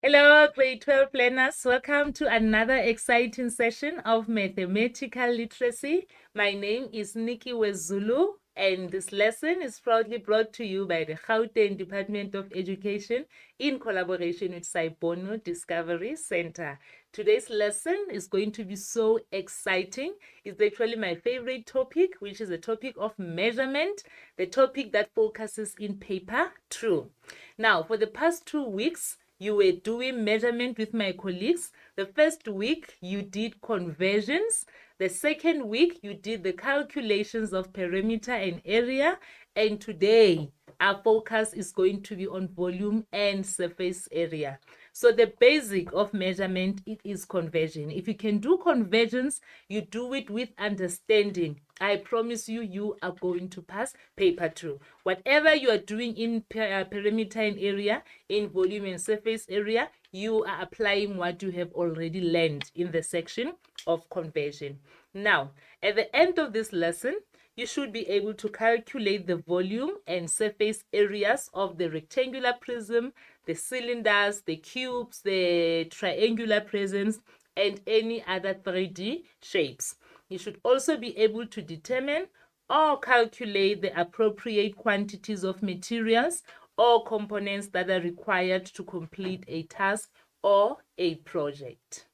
Hello, grade 12 learners. Welcome to another exciting session of mathematical literacy. My name is Nikki Wezulu, and this lesson is proudly brought to you by the Gauteng Department of Education in collaboration with Saibono Discovery Center. Today's lesson is going to be so exciting. It's actually my favorite topic, which is the topic of measurement, the topic that focuses in paper 2. Now, for the past 2 weeks, you were doing measurement with my colleagues. The first week, you did conversions. The second week, you did the calculations of perimeter and area. And today, our focus is going to be on volume and surface area. So the basic of measurement, it is conversion. If you can do conversions, you do it with understanding. I promise you, you are going to pass paper 2. Whatever you are doing in perimeter and area, in volume and surface area, you are applying what you have already learned in the section of conversion. Now, at the end of this lesson, you should be able to calculate the volume and surface areas of the rectangular prism, the cylinders, the cubes, the triangular prisms, and any other 3D shapes. You should also be able to determine or calculate the appropriate quantities of materials or components that are required to complete a task or a project.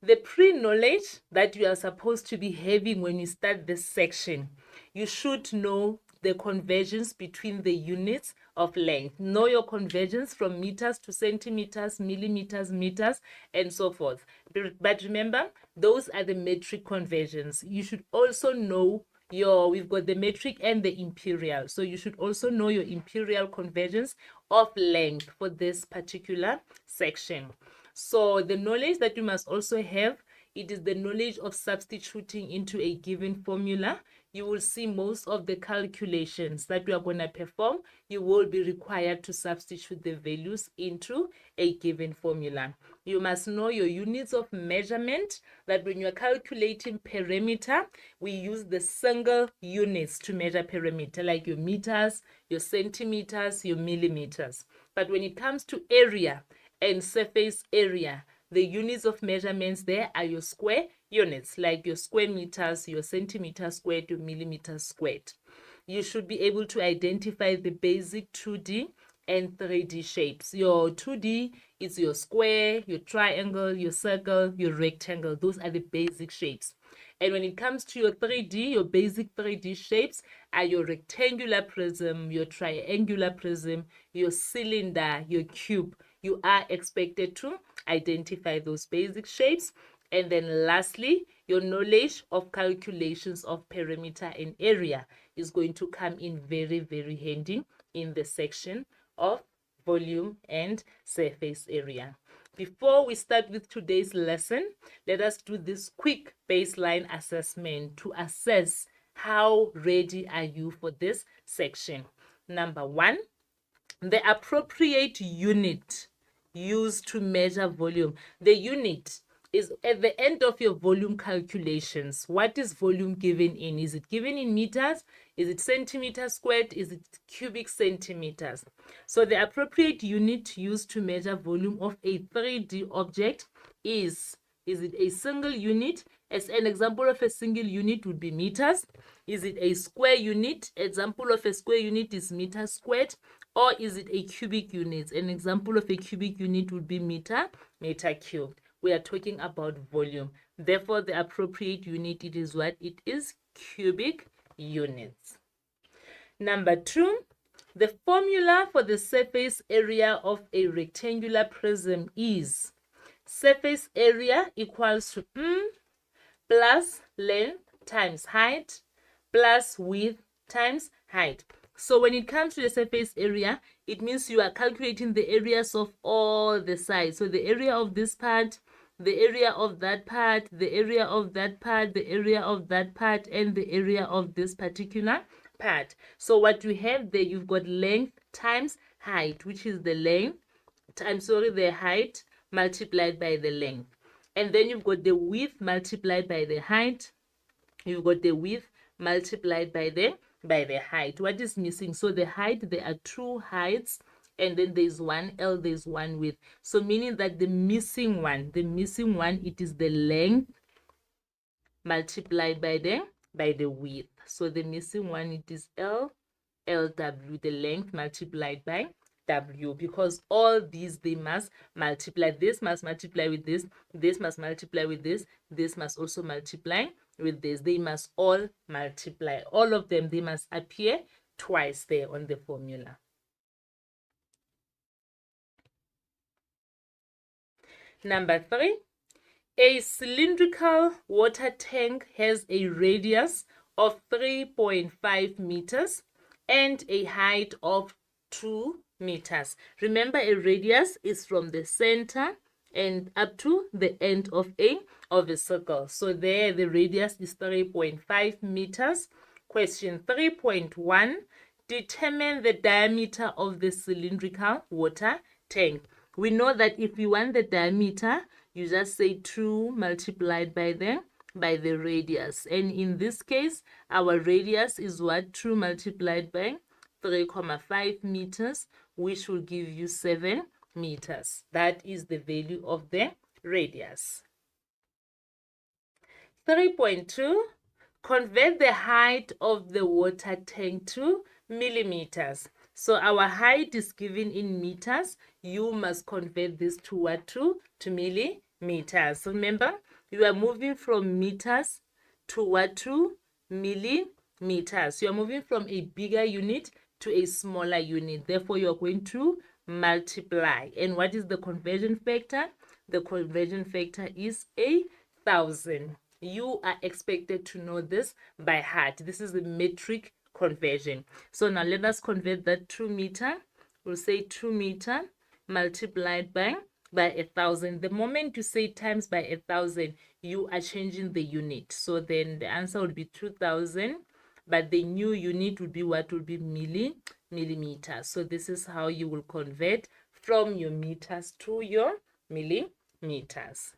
The pre-knowledge that you are supposed to be having when you start this section, you should know the conversions between the units of length. Know your conversions from meters to centimeters, millimeters, meters, and so forth. But remember, those are the metric conversions. You should also know we've got the metric and the imperial. So you should also know your imperial conversions of length for this particular section. So the knowledge that you must also have, it is the knowledge of substituting into a given formula. You will see most of the calculations that you are going to perform, you will be required to substitute the values into a given formula. You must know your units of measurement, that when you are calculating perimeter, we use the single units to measure perimeter, like your meters, your centimeters, your millimeters. But when it comes to area and surface area, the units of measurements there are your square units, like your square meters, your centimeters squared, your millimeters squared. You should be able to identify the basic 2D and 3D shapes. Your 2D is your square, your triangle, your circle, your rectangle. Those are the basic shapes. And when it comes to your 3D, your basic 3D shapes are your rectangular prism, your triangular prism, your cylinder, your cube. You are expected to identify those basic shapes. And then lastly, your knowledge of calculations of perimeter and area is going to come in very, very handy in the section of volume and surface area. Before we start with today's lesson, let us do this quick baseline assessment to assess how ready are you for this section. Number 1, the appropriate unit used to measure volume. The unit is at the end of your volume calculations. What is volume given in? Is it given in meters? Is it centimeters squared? Is it cubic centimeters? So the appropriate unit used to measure volume of a 3D object is it a single unit? As an example of a single unit would be meters. Is it a square unit? Example of a square unit is meters squared. Or is it a cubic unit? An example of a cubic unit would be meter cubed. We are talking about volume. Therefore, the appropriate unit, it is what? It is cubic units. Number 2, the formula for the surface area of a rectangular prism is surface area equals to plus length times height plus width times height. So when it comes to the surface area, it means you are calculating the areas of all the sides. So the area of this part, the area of that part, the area of that part, the area of that part, and the area of this particular part. So what you have there, you've got length times height, which is the length times, the height multiplied by the length. And then you've got the width multiplied by the height. You've got the width multiplied by the height. What is missing? So the height, there are 2 heights and then there's one L, there's one width. So meaning that the missing one, it is the length multiplied by the width. So the missing one, it is LW, the length multiplied by W, because all these, they must multiply. This must multiply with this must multiply with this must also multiply with this. They must all multiply. All of them, they must appear twice there on the formula. Number 3, a cylindrical water tank has a radius of 3.5 meters and a height of 2 meters. Remember, a radius is from the center and up to the end of a circle. So there the radius is 3.5 meters. Question 3.1, determine the diameter of the cylindrical water tank. We know that if you want the diameter, you just say 2 multiplied by the radius. And in this case, our radius is what? 2 multiplied by 3.5 meters, which will give you 7 meters. That is the value of the radius. 3.2, convert the height of the water tank to millimeters. So our height is given in meters. You must convert this to what? To millimeters. So remember, you are moving from meters to what? To millimeters. You are moving from a bigger unit to a smaller unit. Therefore, you are going to multiply. And what is the conversion factor? The conversion factor is 1,000. You are expected to know this by heart. This is the metric conversion. So now let us convert that to meter. We'll say 2 meter multiplied by 1,000. The moment you say times by 1,000, you are changing the unit. So then the answer would be 2,000, but the new unit would be what? Would be millimeters. So this is how you will convert from your meters to your millimeters.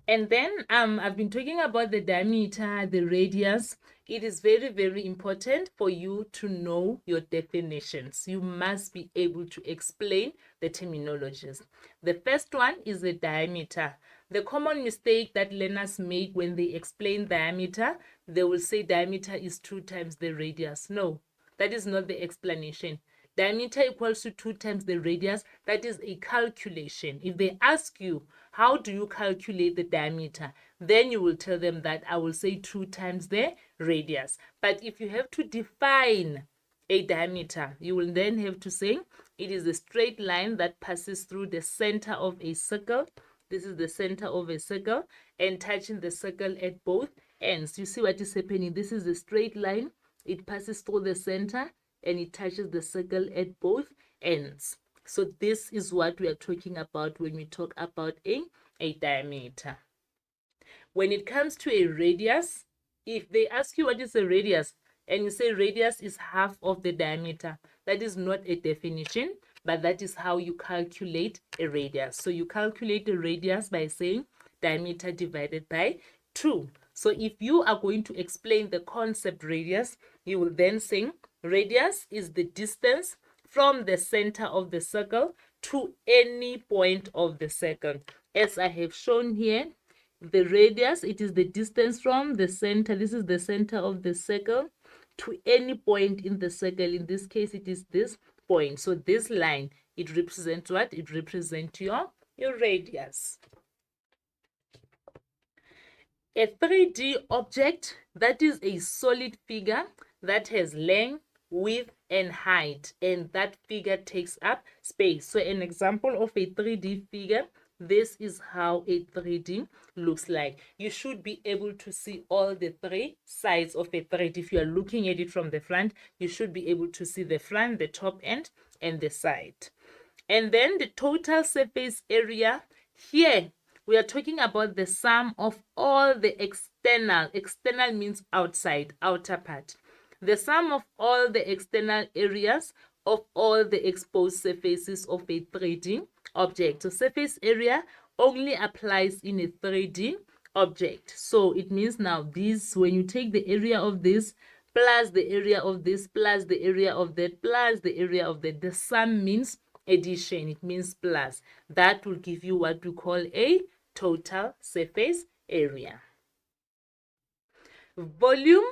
And then I've been talking about the diameter, the radius. It is very, very important for you to know your definitions. You must be able to explain the terminologies. The first one is the diameter. The common mistake that learners make when they explain diameter, they will say diameter is 2 times the radius. No, that is not the explanation. Diameter equals to 2 times the radius. That is a calculation. If they ask you, how do you calculate the diameter? Then you will tell them that I will say 2 times the radius. But if you have to define a diameter, you will then have to say it is a straight line that passes through the center of a circle. This is the center of a circle and touching the circle at both ends. You see what is happening? This is a straight line. It passes through the center and it touches the circle at both ends. So this is what we are talking about when we talk about a diameter. When it comes to a radius, if they ask you what is a radius and you say radius is half of the diameter, that is not a definition, but that is how you calculate a radius. So you calculate a radius by saying diameter divided by 2. So if you are going to explain the concept radius, you will then say radius is the distance from the center of the circle to any point of the circle. As I have shown here, the radius, it is the distance from the center, this is the center of the circle, to any point in the circle. In this case, it is this point. So this line, it represents what? It represents your radius. A 3D object, that is a solid figure that has length, width, and height, and that figure takes up space. So an example of a 3D figure, this is how a 3D looks like. You should be able to see all the 3 sides of a 3D. If you are looking at it from the front, you should be able to see the front, the top end, and the side. And then the total surface area. Here we are talking about the sum of all the external means outside, outer part. The sum of all the external areas of all the exposed surfaces of a 3D object. So surface area only applies in a 3D object. So it means now this, when you take the area of this plus the area of this, plus the area of that, plus the area of that. The sum means addition. It means plus. That will give you what we call a total surface area. Volume,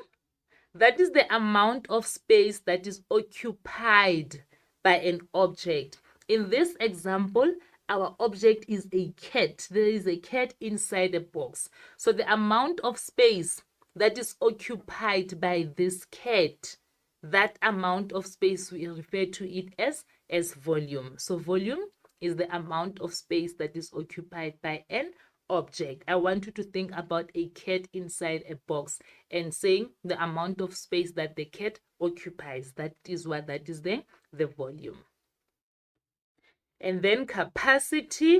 that is the amount of space that is occupied by an object. In this example, our object is a cat. There is a cat inside a box. So the amount of space that is occupied by this cat, that amount of space, we refer to it as volume. So volume is the amount of space that is occupied by an object. I want you to think about a cat inside a box and saying the amount of space that the cat occupies. That is what that is the volume. And then capacity,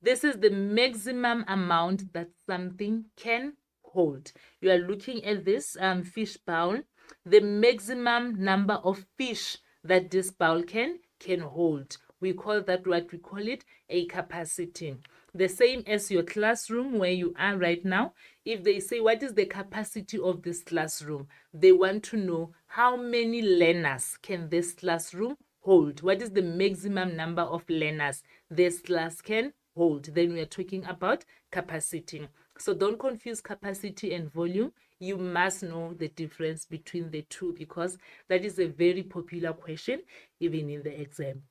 this is the maximum amount that something can hold. You are looking at this fish bowl, the maximum number of fish that this bowl can hold. We call that, what we call it, a capacity. The same as your classroom where you are right now. If they say, what is the capacity of this classroom? They want to know how many learners can this classroom hold. What is the maximum number of learners this class can hold? Then we are talking about capacity. So don't confuse capacity and volume. You must know the difference between the two because that is a very popular question even in the exam.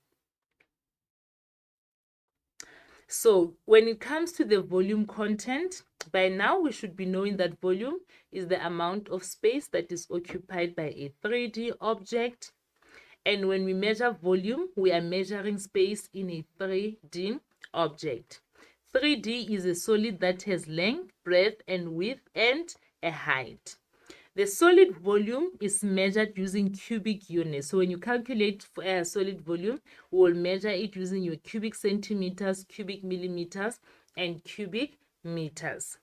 So when it comes to the volume content, by now we should be knowing that volume is the amount of space that is occupied by a 3D object. And when we measure volume, we are measuring space in a 3D object. 3D is a solid that has length, breadth, and width, and a height. The solid volume is measured using cubic units. So when you calculate solid volume, we will measure it using your cubic centimeters, cubic millimeters, and cubic meters.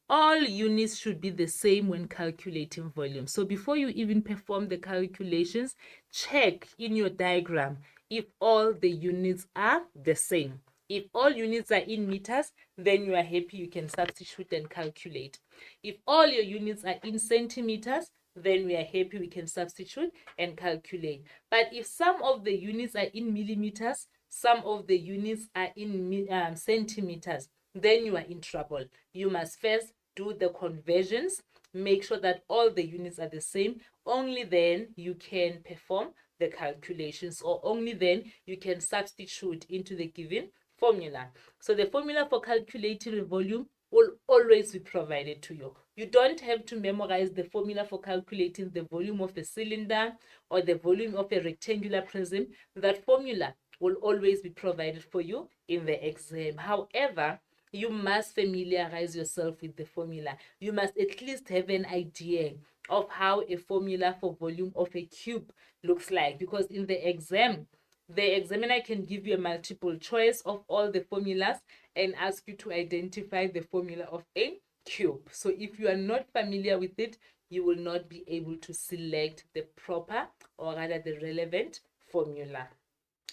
All units should be the same when calculating volume. So before you even perform the calculations, check in your diagram if all the units are the same. If all units are in meters, then you are happy, you can substitute and calculate. If all your units are in centimeters, then we are happy, we can substitute and calculate. But if some of the units are in millimeters, some of the units are in centimeters, then you are in trouble. You must first do the conversions, make sure that all the units are the same. Only then you can perform the calculations, or only then you can substitute into the given formula. So the formula for calculating the volume will always be provided to you. You don't have to memorize the formula for calculating the volume of a cylinder or the volume of a rectangular prism. That formula will always be provided for you in the exam. However, you must familiarize yourself with the formula. You must at least have an idea of how a formula for volume of a cube looks like, because in the exam, the examiner can give you a multiple choice of all the formulas and ask you to identify the formula of a cube. So if you are not familiar with it, you will not be able to select the proper, or rather the relevant formula.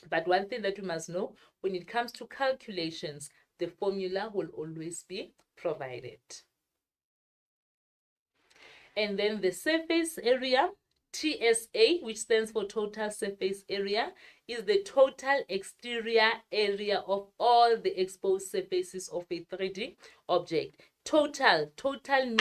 But one thing that you must know, when it comes to calculations, the formula will always be provided. And then the surface area, TSA, which stands for total surface area, is the total exterior area of all the exposed surfaces of a 3D object. Total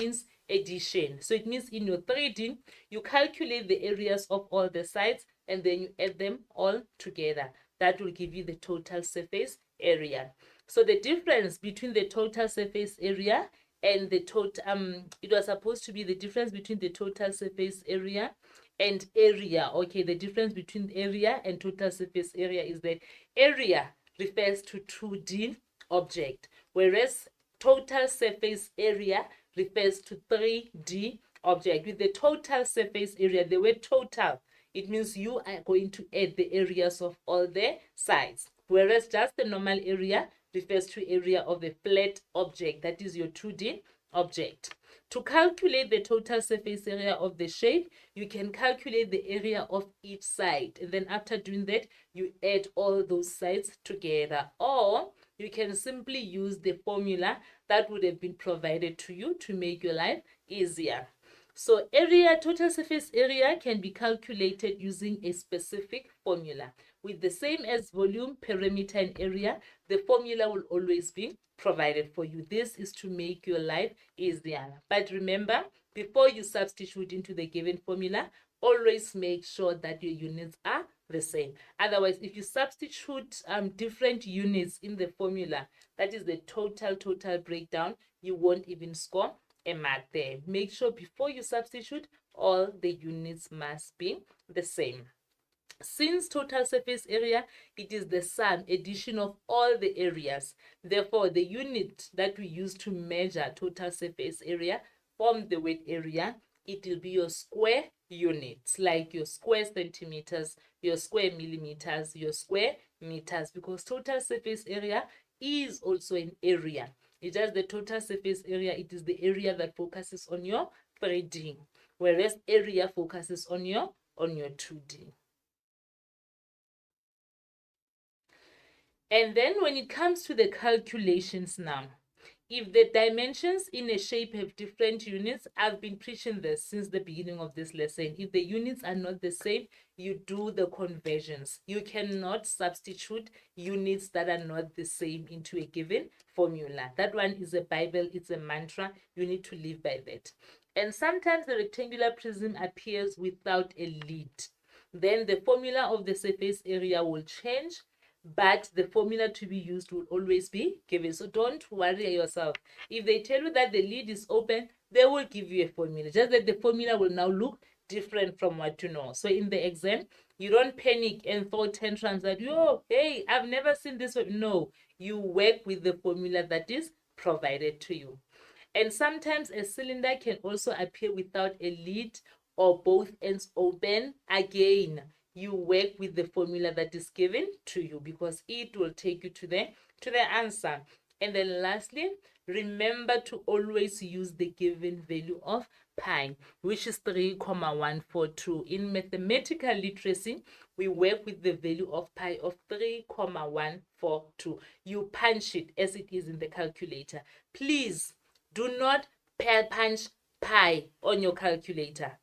means addition. So it means in your 3D, you calculate the areas of all the sides and then you add them all together. That will give you the total surface area. So the difference between the total surface area and the total, it was supposed to be the difference between the total surface area and area. Okay, the difference between area and total surface area is that area refers to 2D object, whereas total surface area refers to 3D object. With the total surface area, the word total, it means you are going to add the areas of all the sides, whereas just the normal area refers to area of a flat object, that is your 2D object. To calculate the total surface area of the shape, you can calculate the area of each side, and then after doing that, you add all those sides together. Or you can simply use the formula that would have been provided to you to make your life easier. So total surface area can be calculated using a specific formula. With the same as volume, perimeter, and area, the formula will always be provided for you. This is to make your life easier. But remember, before you substitute into the given formula, always make sure that your units are the same. Otherwise, if you substitute different units in the formula, that is the total breakdown, you won't even score a mark there. Make sure before you substitute, all the units must be the same. Since total surface area, it is the sum, addition of all the areas. Therefore, the unit that we use to measure total surface area from the word area, it will be your square units, like your square centimeters, your square millimeters, your square meters, because total surface area is also an area. It's just the total surface area, it is the area that focuses on your 3D, whereas area focuses on your 2D. And then when it comes to the calculations now, if the dimensions in a shape have different units, I've been preaching this since the beginning of this lesson. If the units are not the same, you do the conversions. You cannot substitute units that are not the same into a given formula. That one is a Bible, it's a mantra. You need to live by that. And sometimes the rectangular prism appears without a lid. Then the formula of the surface area will change, but the formula to be used will always be given. So don't worry yourself. If they tell you that the lid is open, they will give you a formula. Just that the formula will now look different from what you know. So in the exam, you don't panic and throw tantrums that, oh, hey, I've never seen this. No, you work with the formula that is provided to you. And sometimes a cylinder can also appear without a lid or both ends open. Again, you work with the formula that is given to you, because it will take you to the answer. And then lastly, remember to always use the given value of pi, which is 3,142. In mathematical literacy, we work with the value of pi of 3,142. You punch it as it is in the calculator. Please do not punch pi on your calculator.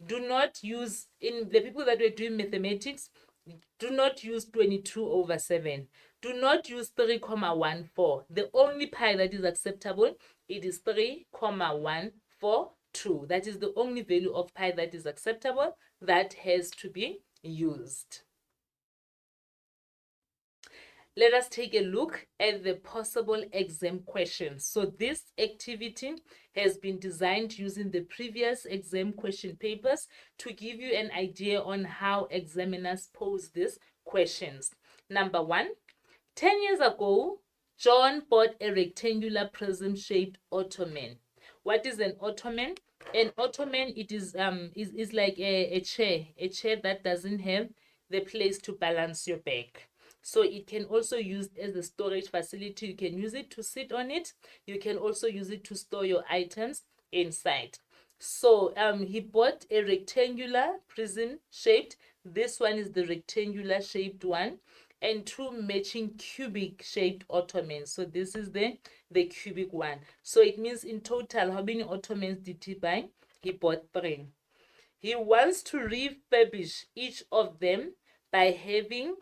Do not use, in the people that were doing mathematics, do not use 22/7. Do not use 3,14. The only pi that is acceptable, it is 3,142. That is the only value of pi that is acceptable, that has to be used. Let us take a look at the possible exam questions. So this activity has been designed using the previous exam question papers to give you an idea on how examiners pose these questions. Number 1, 10 years ago, John bought a rectangular prism-shaped ottoman. What is an ottoman? An ottoman, it is like a chair that doesn't have the place to balance your back. So it can also use as a storage facility. You can use it to sit on it. You can also use it to store your items inside. So he bought a rectangular prism shaped. This one is the rectangular shaped one, and 2 matching cubic shaped ottomans. So this is the cubic one. So it means in total, how many ottomans did he buy? He bought 3. He wants to refurbish each of them by having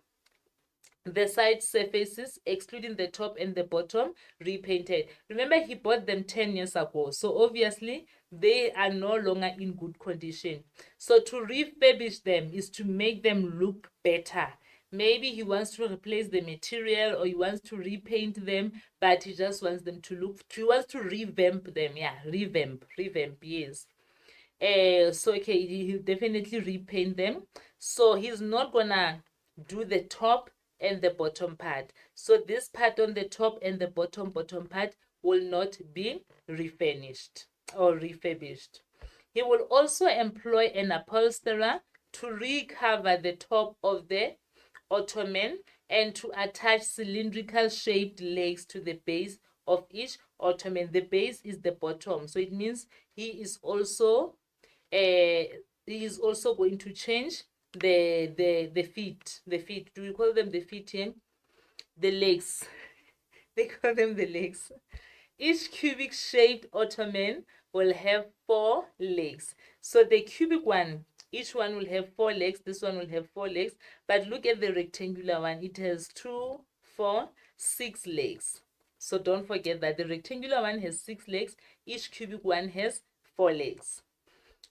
the side surfaces, excluding the top and the bottom, repainted. Remember, he bought them 10 years ago, so obviously they are no longer in good condition. So to refurbish them is to make them look better. Maybe he wants to replace the material, or he wants to repaint them, but he just wants them to look, he wants to revamp them. Yeah, revamp, yes. So okay, he'll definitely repaint them. So he's not gonna do the top and the bottom part. So this part on the top and the bottom part will not be refurnished or refurbished. He will also employ an upholsterer to recover the top of the ottoman and to attach cylindrical shaped legs to the base of each ottoman. The base is the bottom, so it means he is also going to change the feet. Do we call them the feet here? The legs. They call them the legs. Each cubic shaped ottoman will have 4 legs. So the cubic one, each one will have 4 legs. This one will have 4 legs. But look at the rectangular one. It has 2, 4, 6 legs. So don't forget that the rectangular one has 6 legs. Each cubic one has 4 legs.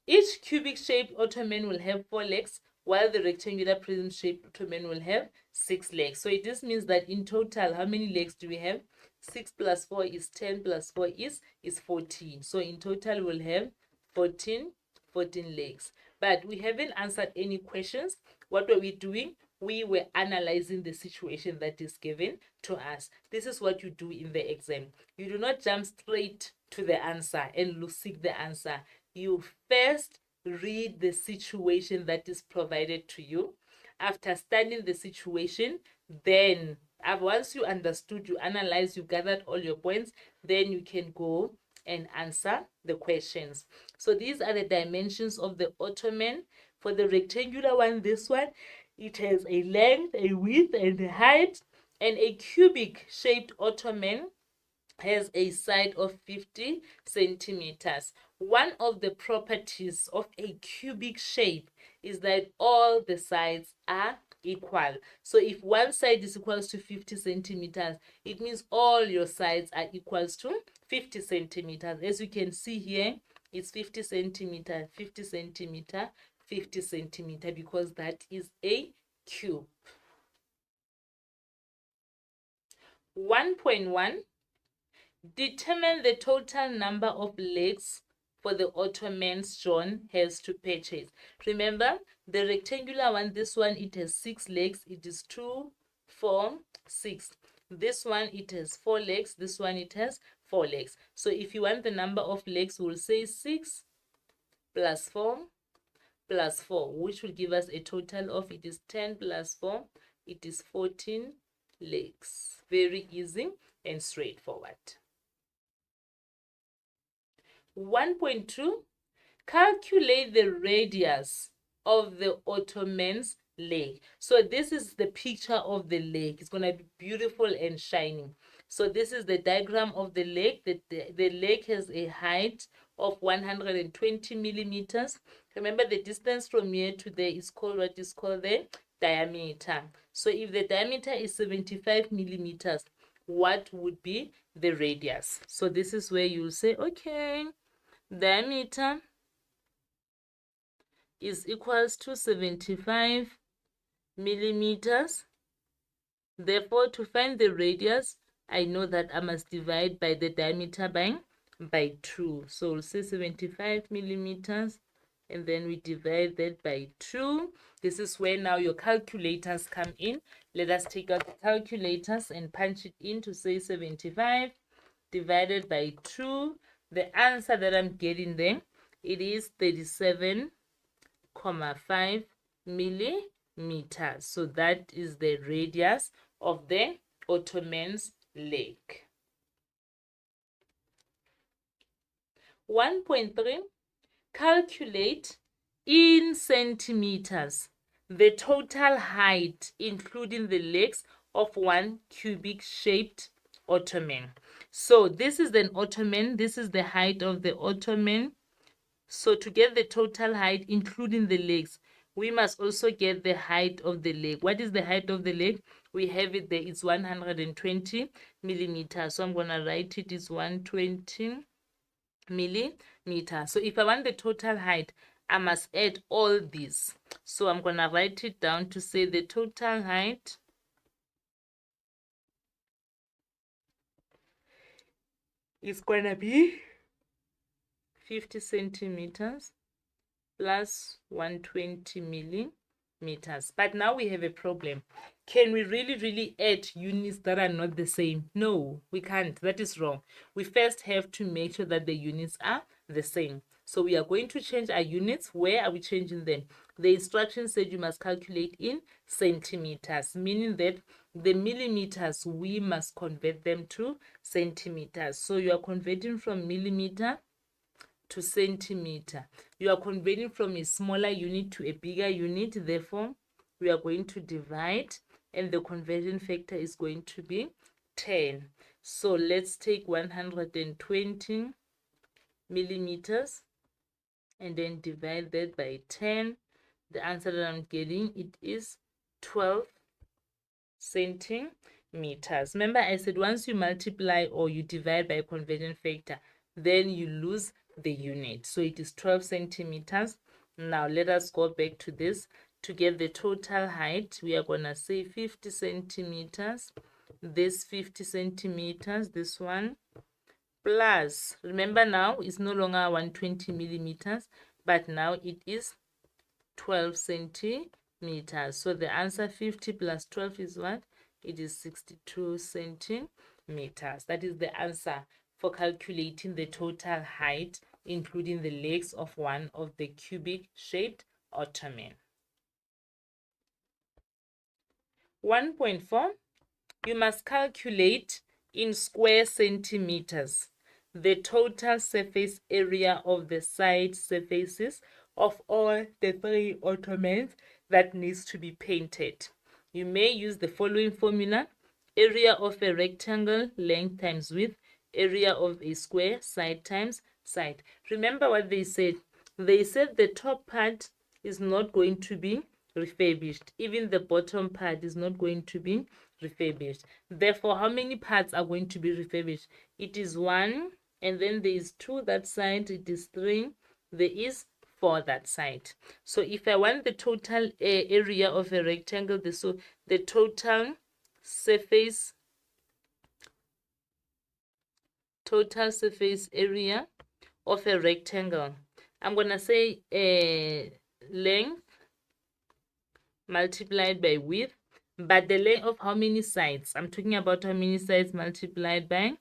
Each cubic-shaped ottoman will have 4 legs, while the rectangular prism-shaped ottoman will have 6 legs. So this means that in total, how many legs do we have? 6 plus 4 is 10 plus 4 is 14. So in total, we'll have 14 legs. But we haven't answered any questions. What were we doing? We were analyzing the situation that is given to us. This is what you do in the exam. You do not jump straight to the answer and seek the answer. You first read the situation that is provided to you. After studying the situation, then once you understood, you analyzed, you gathered all your points, then you can go and answer the questions. So these are the dimensions of the ottoman. For the rectangular one, this one, it has a length, a width, and a height. And a cubic shaped ottoman has a side of 50 centimeters. One of the properties of a cubic shape is that all the sides are equal. So if one side is equals to 50 centimeters, it means all your sides are equals to 50 centimeters. As you can see here, it's 50 centimeter, 50 centimeter, 50 centimeter, because that is a cube. 1.1, determine the total number of legs for the ottomans John has to purchase. Remember, the rectangular one, this one, it has 6 legs. It is 2, 4, 6. This one, it has 4 legs. This one, it has 4 legs. So if you want the number of legs, we'll say 6 plus 4 plus 4, which will give us a total of, it is 10 plus 4, it is 14 legs. Very easy and straightforward. 1.2, calculate the radius of the ottoman's leg. So this is the picture of the leg. It's going to be beautiful and shining. So this is the diagram of the leg. The leg has a height of 120 millimeters. Remember, the distance from here to there is called what is called the diameter. So if the diameter is 75 millimeters, what would be the radius? So this is where you'll say, okay, diameter is equals to 75 millimeters. Therefore, to find the radius, I know that I must divide by the diameter by 2. So we'll say 75 millimeters, and then we divide that by 2. This is where now your calculators come in. Let us take out the calculators and punch it in to say 75 divided by 2. The answer that I'm getting there, it is 37.5 millimeters. So that is the radius of the ottoman's leg. 1.3, calculate in centimeters the total height, including the legs, of one cubic shaped ottoman. So this is an ottoman. This is the height of the ottoman. So to get the total height, including the legs, we must also get the height of the leg. What is the height of the leg? We have it there. It's 120 millimeters. So I'm going to write it is 120 millimeters. So if I want the total height, I must add all these. So I'm going to write it down to say the total height is going to be 50 centimeters plus 120 millimeters. But now we have a problem. Can we really add units that are not the same? No, we can't. That is wrong. We first have to make sure that the units are the same. So we are going to change our units. Where are we changing them? The instruction said you must calculate in centimeters, meaning that the millimeters, we must convert them to centimeters. So you are converting from millimeter to centimeter. You are converting from a smaller unit to a bigger unit. Therefore, we are going to divide, and the conversion factor is going to be 10. So let's take 120 millimeters, and then divide that by 10. The answer that I'm getting, it is 12 centimeters. Remember, I said once you multiply or you divide by a conversion factor, then you lose the unit. So it is 12 centimeters. Now let us go back to this. To get the total height, we are going to say 50 centimeters. This 50 centimeters, this one, plus, remember now, it's no longer 120 millimeters, but now it is 12 centimeters. So the answer 50 plus 12 is what? It is 62 centimeters. That is the answer for calculating the total height, including the legs of one of the cubic shaped ottoman. 1.4, you must calculate in square centimeters the total surface area of the side surfaces of all the 3 ottomans that needs to be painted. You may use the following formula: area of a rectangle, length times width, area of a square, side times side. Remember what they said? They said the top part is not going to be refurbished. Even the bottom part is not going to be refurbished. Therefore, how many parts are going to be refurbished? It is 1, and then there is 2 that side, it is 3, there is 4 that side. So if I want the total area of a rectangle, so the total surface area of a rectangle, I'm going to say length multiplied by width, but the length of how many sides? I'm talking about how many sides multiplied by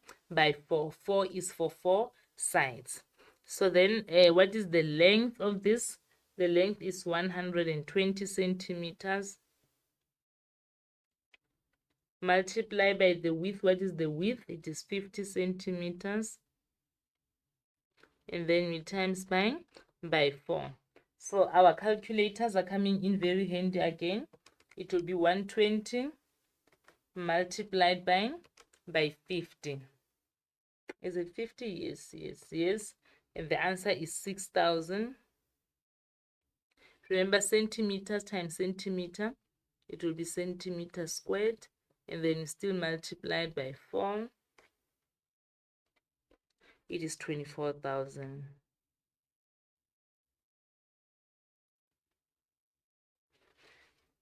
4. 4 is for 4 sides. So then what is the length of this? The length is 120 centimeters. Multiply by the width. What is the width? It is 50 centimeters. And then we times by 4. So our calculators are coming in very handy again. It will be 120 multiplied by 50. Is it 50? Yes. And the answer is 6,000. Remember, centimeters times centimeter, it will be centimeter squared, and then still multiplied by 4. It is 24,000.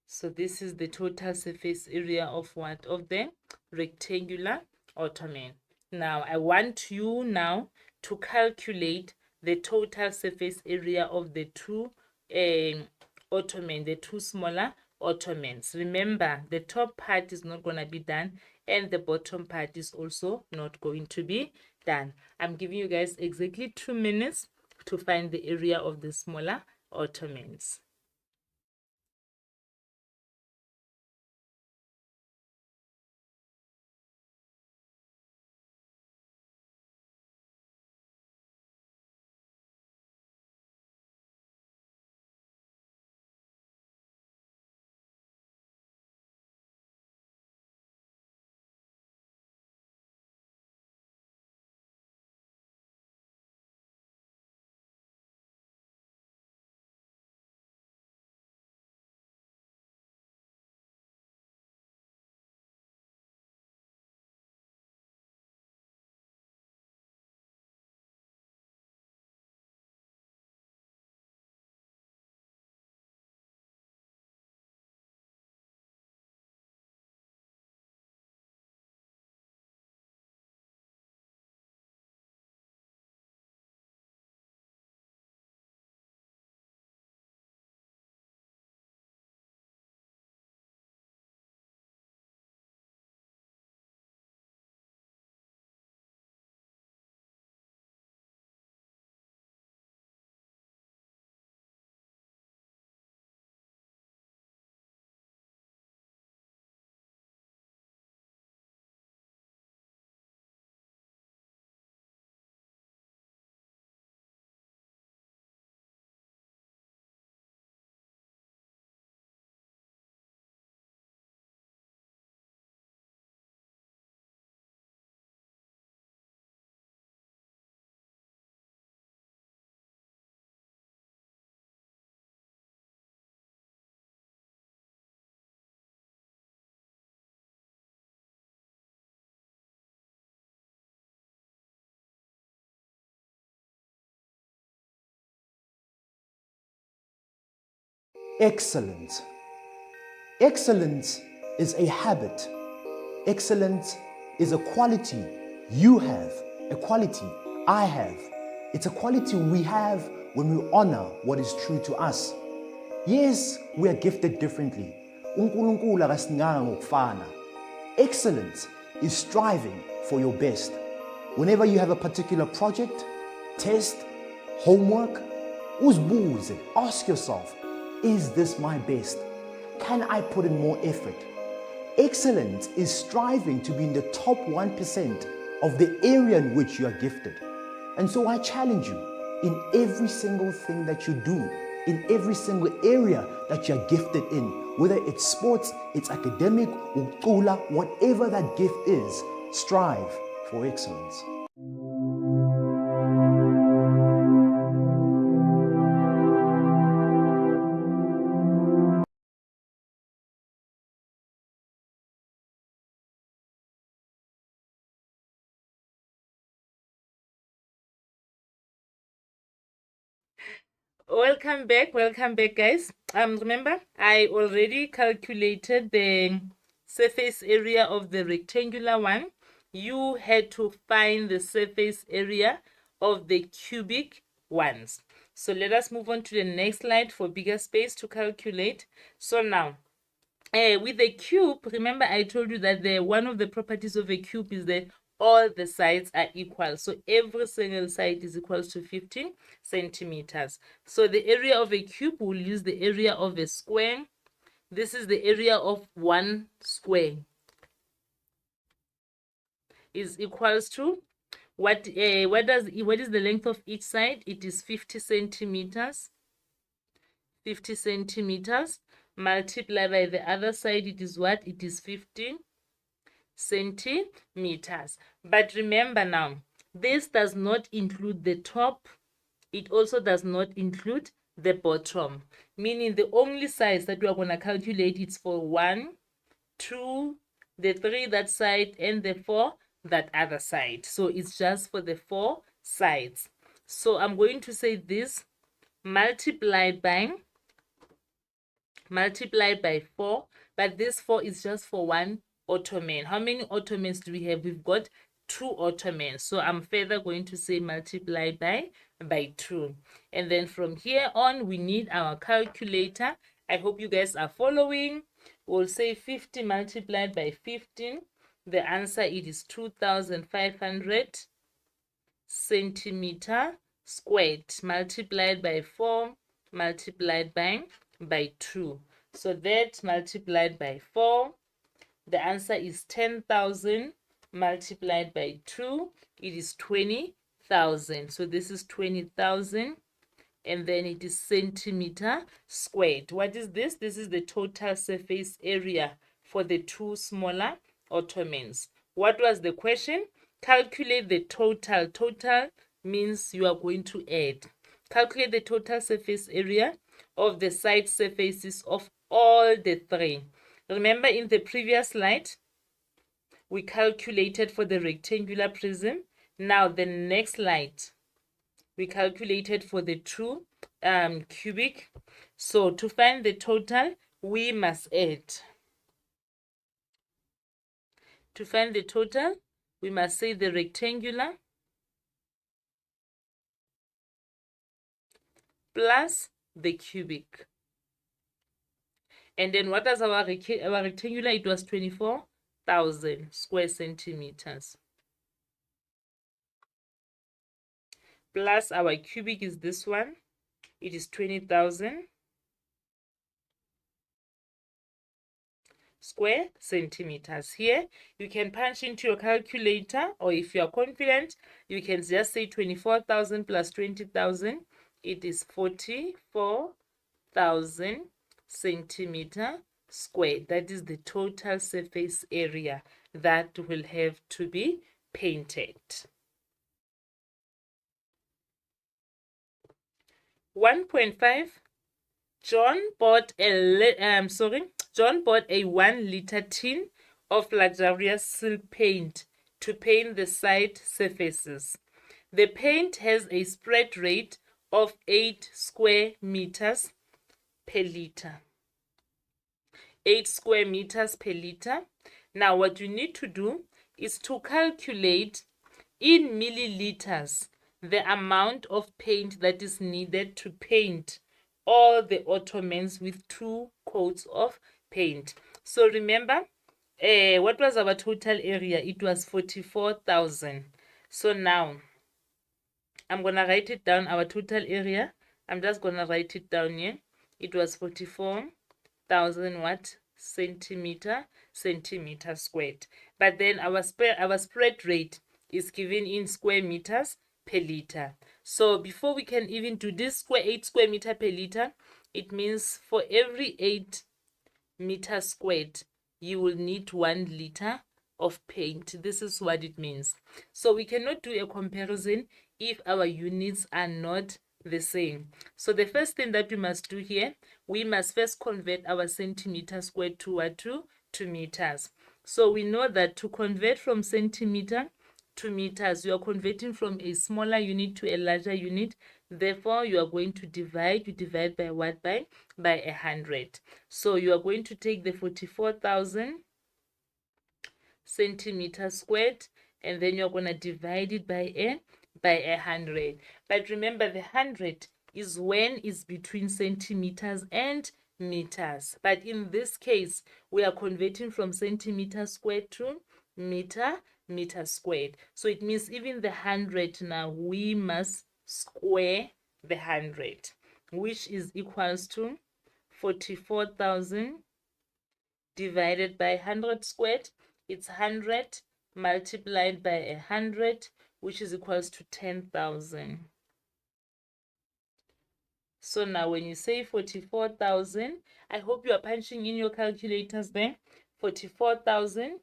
So this is the total surface area of what? Of the rectangular ottoman. Now I want you now to calculate the total surface area of the 2 ottoman, the 2 smaller ottomans. Remember, the top part is not going to be done, and the bottom part is also not going to be done. I'm giving you guys exactly 2 minutes to find the area of the smaller ottomans. Excellent. Excellence is a habit. Excellence is a quality you have, a quality I have. It's a quality we have when we honor what is true to us. Yes, we are gifted differently. uNkulunkulu akasinganga ngokufana. Excellence is striving for your best. Whenever you have a particular project, test, homework, uzibuze, ask yourself, is this my best? Can I put in more effort? Excellence is striving to be in the top 1% of the area in which you are gifted. And so I challenge you, in every single thing that you do, in every single area that you're gifted in, whether it's sports, it's academic, ucula, whatever that gift is, strive for excellence. Welcome back guys. Remember I already calculated the surface area of the rectangular one. You had to find the surface area of the cubic ones. So let us move on to the next slide for bigger space to calculate. So now with the cube, remember I told you that one of the properties of a cube is that all the sides are equal. So every single side is equal to 15 centimeters. So the area of a cube, we'll use the area of a square. This is the area of one square. Is equals to what is the length of each side? It is 50 centimeters. 50 centimeters multiplied by the other side, it is what? It is 50 centimeters. But remember now, this does not include the top. It also does not include the bottom, meaning the only sides that we are going to calculate is for 1, 2, the 3 that side, and the 4 that other side. So it's just for the 4 sides. So I'm going to say this multiplied by 4, but this 4 is just for one ottoman. How many ottomans do we have? We've got 2 ottomans. So I'm further going to say multiply by 2. And then from here on, we need our calculator. I hope you guys are following. We'll say 50 multiplied by 15. The answer, it is 2,500 centimeter squared multiplied by 4 multiplied by 2. So that multiplied by 4, the answer is 10,000 multiplied by 2, it is 20,000. So this is 20,000, and then it is centimeter squared. What is this? This is the total surface area for the 2 smaller ottomans. What was the question? Calculate the total. Total means you are going to add. Calculate the total surface area of the side surfaces of all the 3. Remember in the previous slide, we calculated for the rectangular prism. Now the next slide, we calculated for the 2 cubic. So to find the total, we must add. To find the total, we must say the rectangular plus the cubic. And then what was our rectangular? It was 24,000 square centimeters. Plus our cubic is this one. It is 20,000 square centimeters. Here, you can punch into your calculator, or if you are confident, you can just say 24,000 plus 20,000. It is 44,000 centimeter squared. That is the total surface area that will have to be painted. 1.5. John bought a 1-liter tin of luxurious silk paint to paint the side surfaces. The paint has a spread rate of 8 square meters per liter. 8 square meters per liter. Now what you need to do is to calculate in milliliters the amount of paint that is needed to paint all the ottomans with 2 coats of paint. So remember, what was our total area? It was 44,000. So now I'm gonna write it down, our total area. I'm just gonna write it down here. It was 44,000 what? Centimeter squared. But then our spread rate is given in square meters per liter. So before we can even do this 8 square meter per liter, it means for every 8 meters squared, you will need 1 liter of paint. This is what it means. So we cannot do a comparison if our units are not the same. So the first thing that we must do here, we must first convert our centimeter squared to what? To meters. So we know that to convert from centimeter to meters, you are converting from a smaller unit to a larger unit. Therefore, you are going to divide. You divide by what? By 100. So you are going to take the 44,000 centimeters squared, and then you're going to divide it by 100. But remember, the 100 is when it's between centimeters and meters. But in this case, we are converting from centimeter squared to meter squared. So it means even the 100 now, we must square the 100, which is equals to 44,000 divided by 100 squared. It's 100 multiplied by 100, which is equals to 10,000. So now when you say 44,000, I hope you are punching in your calculators there. 44,000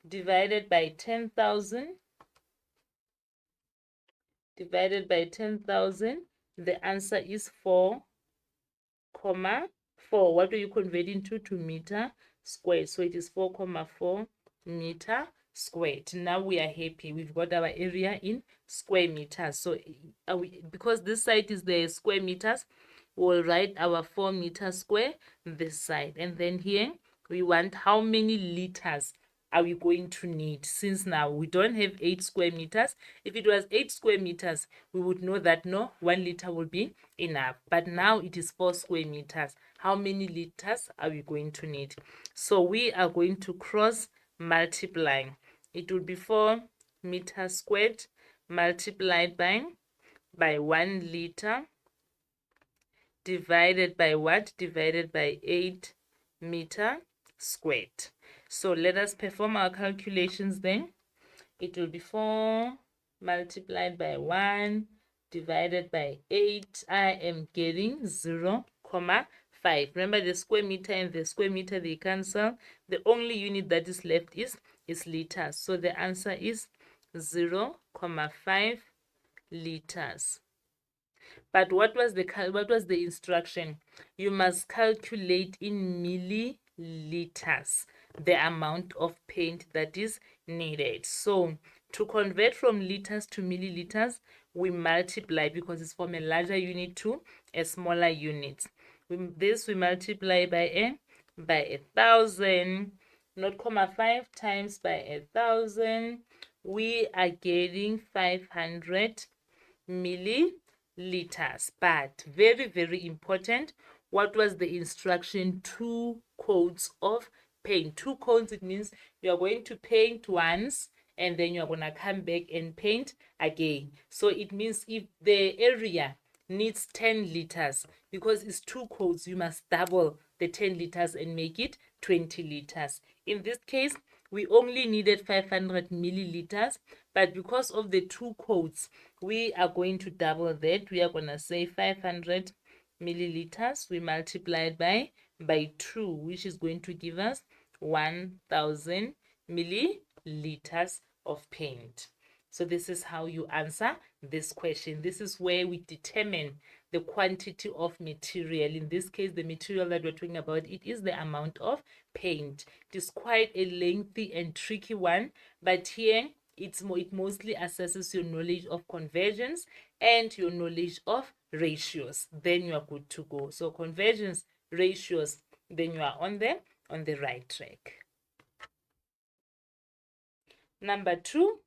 divided by 10,000 divided by 10,000, the answer is 4, 4. What are you converting to meter squared? So it is 4,4 meter squared. Now we are happy. We've got our area in square meters. So because this side is the square meters, we'll write our 4 meters square this side. And then here we want how many liters are we going to need, since now we don't have 8 square meters. If it was 8 square meters, we would know that no, 1 liter will be enough. But now it is 4 square meters. How many liters are we going to need? So we are going to cross multiply. It will be 4 meters squared multiplied by 1 liter divided by what? Divided by 8 meter squared. So let us perform our calculations then. It will be 4 multiplied by 1 divided by 8. I am getting 0,5. Remember, the square meter and the square meter, they cancel. The only unit that is left is liters. So the answer is 0,5 liters. But what was the instruction? You must calculate in milliliters the amount of paint that is needed. So to convert from liters to milliliters, we multiply, because it's from a larger unit to a smaller unit. This we multiply by 1,000, 0,5 times by 1,000. We are getting 500 milliliters. But very, very important, what was the instruction? 2 coats of paint. 2 coats, it means you are going to paint once and then you are going to come back and paint again. So it means if the area needs 10 liters, because it's 2 coats, you must double the 10 liters and make it 20 liters. In this case, we only needed 500 milliliters, but because of the 2 coats, we are going to double that. We are going to say 500 milliliters. We multiply it by 2, which is going to give us 1,000 milliliters of paint. So this is how you answer this question. This is where we determine the quantity of material. In this case, the material that we're talking about, it is the amount of paint. It is quite a lengthy and tricky one, but here it mostly assesses your knowledge of conversions and your knowledge of ratios. Then you are good to go. So conversions, ratios, then you are on the right track. Number 2,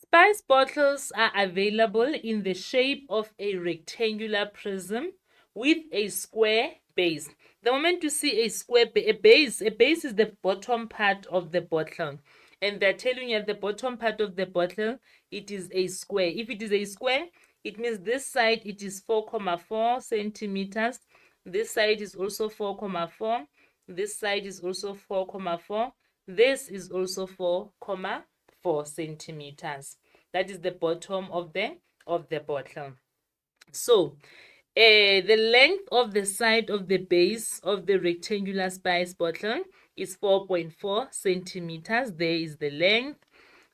spice bottles are available in the shape of a rectangular prism with a square base. The moment you see a base is the bottom part of the bottle. And they're telling you at the bottom part of the bottle, it is a square. If it is a square, it means this side it is 4,4 centimeters. This side is also 4,4. This side is also 4,4. This is also 4,4 centimeters. That is the bottom of the bottle. So the length of the side of the base of the rectangular spice bottle is 4.4 centimeters. There is the length.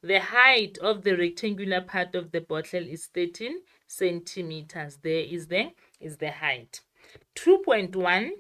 The height of the rectangular part of the bottle is 13 centimeters. There is the height. 2.1.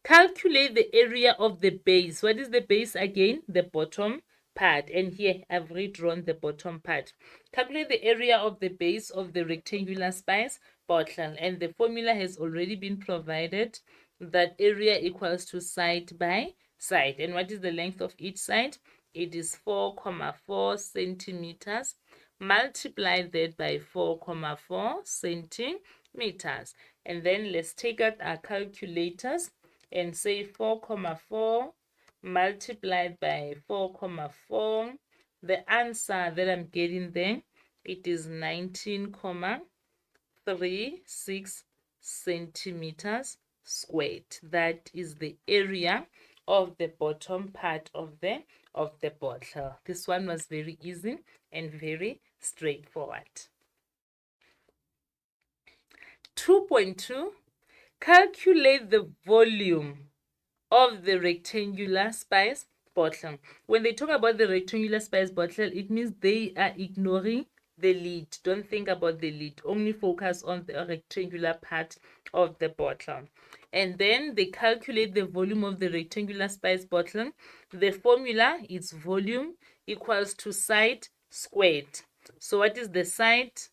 Calculate the area of the base. What is the base again? The bottom part. And here I've redrawn the bottom part. Calculate the area of the base of the rectangular spice bottle. And the formula has already been provided. That area equals to side by side. And what is the length of each side? It is 4,4 centimeters. Multiply that by 4,4 centimeters. And then let's take out our calculators and say 4,4 multiplied by 4,4. The answer that I'm getting there, it is 19,36 centimeters squared. That is the area of the bottom part of the bottle. This one was very easy and very straightforward. 2.2. Calculate the volume of the rectangular spice bottle. When they talk about the rectangular spice bottle, it means they are ignoring the lid. Don't think about the lid. Only focus on the rectangular part of the bottle. And then they calculate the volume of the rectangular spice bottle. The formula is volume equals to side squared. So what is the side?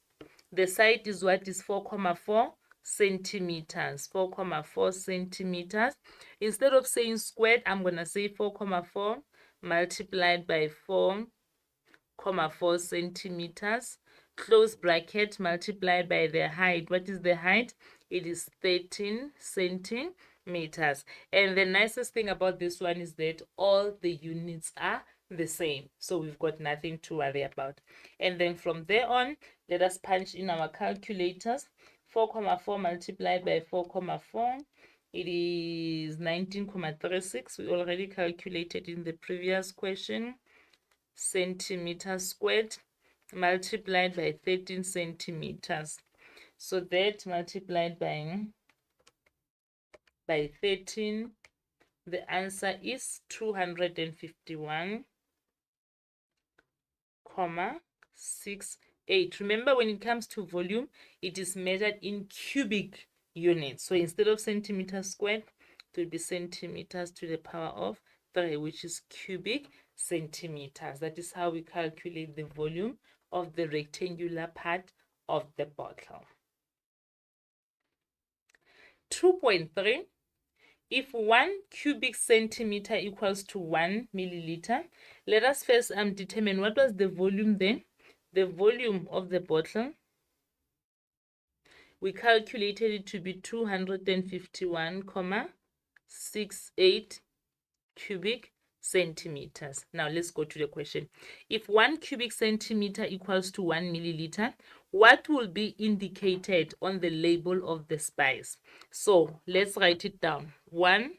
The side is what is 4,4 centimeters. 4,4 centimeters. Instead of saying squared, I'm going to say 4,4 multiplied by 4,4 centimeters. Close bracket multiplied by the height. What is the height? It is 13 centimeters. And the nicest thing about this one is that all the units are the same, so we've got nothing to worry about. And then from there on, let us punch in our calculators. 4,4 multiplied by 4,4, it is 19,36. We already calculated in the previous question. Centimeters squared multiplied by 13 centimeters. So that multiplied by 13, the answer is 251,68. Remember, when it comes to volume, it is measured in cubic units. So instead of centimeters squared, it will be centimeters to the power of 3, which is cubic centimeters. That is how we calculate the volume of the rectangular part of the bottle. 2.3. If 1 cubic centimeter equals to 1 milliliter, let us first determine what was the volume then. The volume of the bottle, we calculated it to be 251,68 cubic centimeters. Now let's go to the question. If 1 cubic centimeter equals to 1 milliliter, what will be indicated on the label of the spice? So let's write it down. 1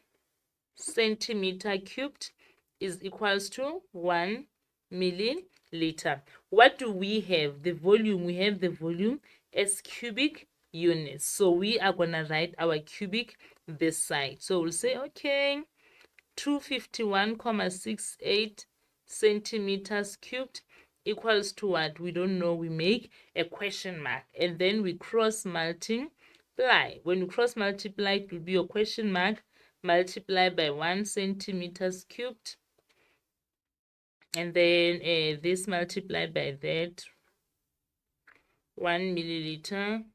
centimeter cubed is equals to 1 milliliter. What do we have? The volume. We have the volume as cubic units. So we are going to write our cubic this side. So we'll say, okay, 251,68 centimeters cubed equals to what? We don't know. We make a question mark and then we cross multiply. When you cross multiply, it will be a question mark multiplied by 1 centimeters cubed, and then this multiplied by that, 1 milliliter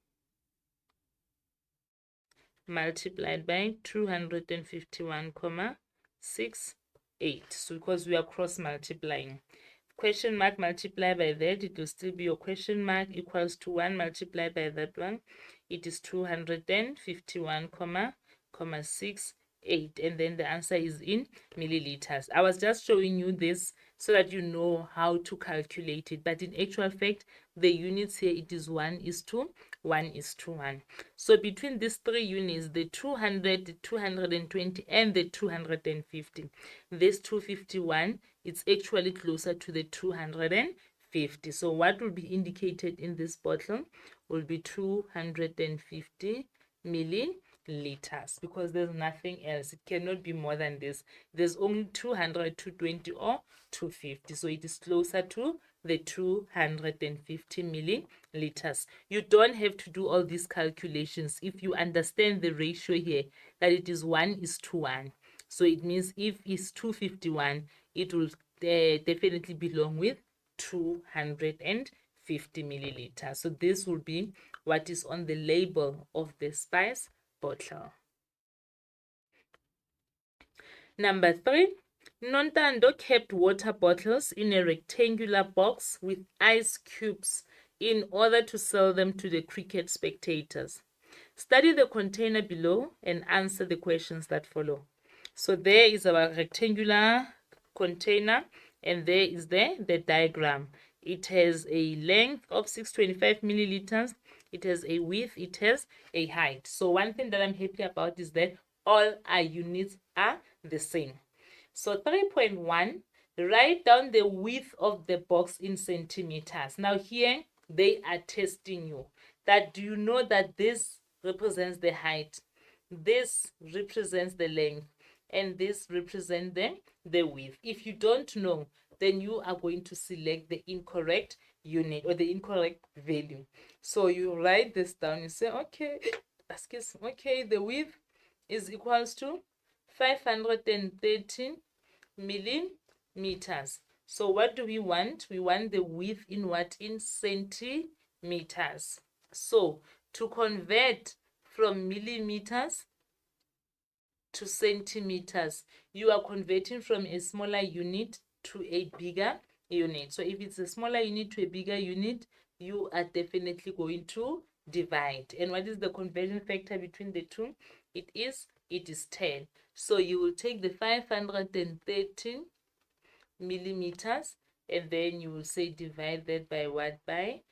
multiplied by 251,68. So because we are cross multiplying, question mark multiplied by that, it will still be your question mark equals to 1 multiplied by that one. It is 251,68, and then the answer is in milliliters. I was just showing you this so that you know how to calculate it, but in actual fact the units here, it is 1:1. So between these three units, the 200, the 220 and the 250, this 251, it's actually closer to the 250. So what will be indicated in this bottle will be 250 milliliters, because there's nothing else. It cannot be more than this. There's only 200, 220 or 250, so it is closer to the 250 milliliters. You don't have to do all these calculations if you understand the ratio here, that it is 1:1. So it means if it's 251, it will definitely belong with 250 milliliters. So this will be what is on the label of the spice bottle. Number 3, Nontando kept water bottles in a rectangular box with ice cubes in order to sell them to the cricket spectators. Study the container below and answer the questions that follow. So there is our rectangular container, and there is the diagram. It has a length of 625 milliliters. It has a width, it has a height. So one thing that I'm happy about is that all our units are the same. So 3.1, write down the width of the box in centimeters. Now here they are testing you. That do you know that this represents the height, this represents the length, and this represents the width. If you don't know, then you are going to select the incorrect unit or the incorrect value. So you write this down. You say, okay, the width is equals to 513 millimeters. So what do we want? We want the width in what? In centimeters. So to convert from millimeters to centimeters, you are converting from a smaller unit to a bigger unit. So if it's a smaller unit to a bigger unit, you are definitely going to divide. And what is the conversion factor between the two? It is 10. So you will take the 513 millimeters, and then you will say divide that by what? By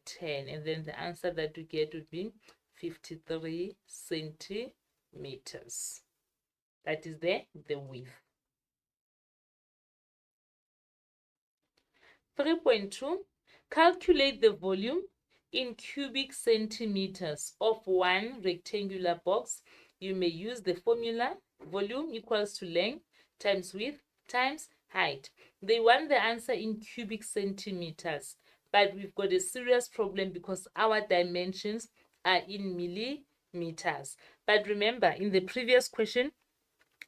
10. And then the answer that you get would be 53 centimeters. That is the width. 3.2, calculate the volume in cubic centimeters of one rectangular box. You may use the formula volume equals to length times width times height. They want the answer in cubic centimeters, but we've got a serious problem because our dimensions are in millimeters. But remember, in the previous question,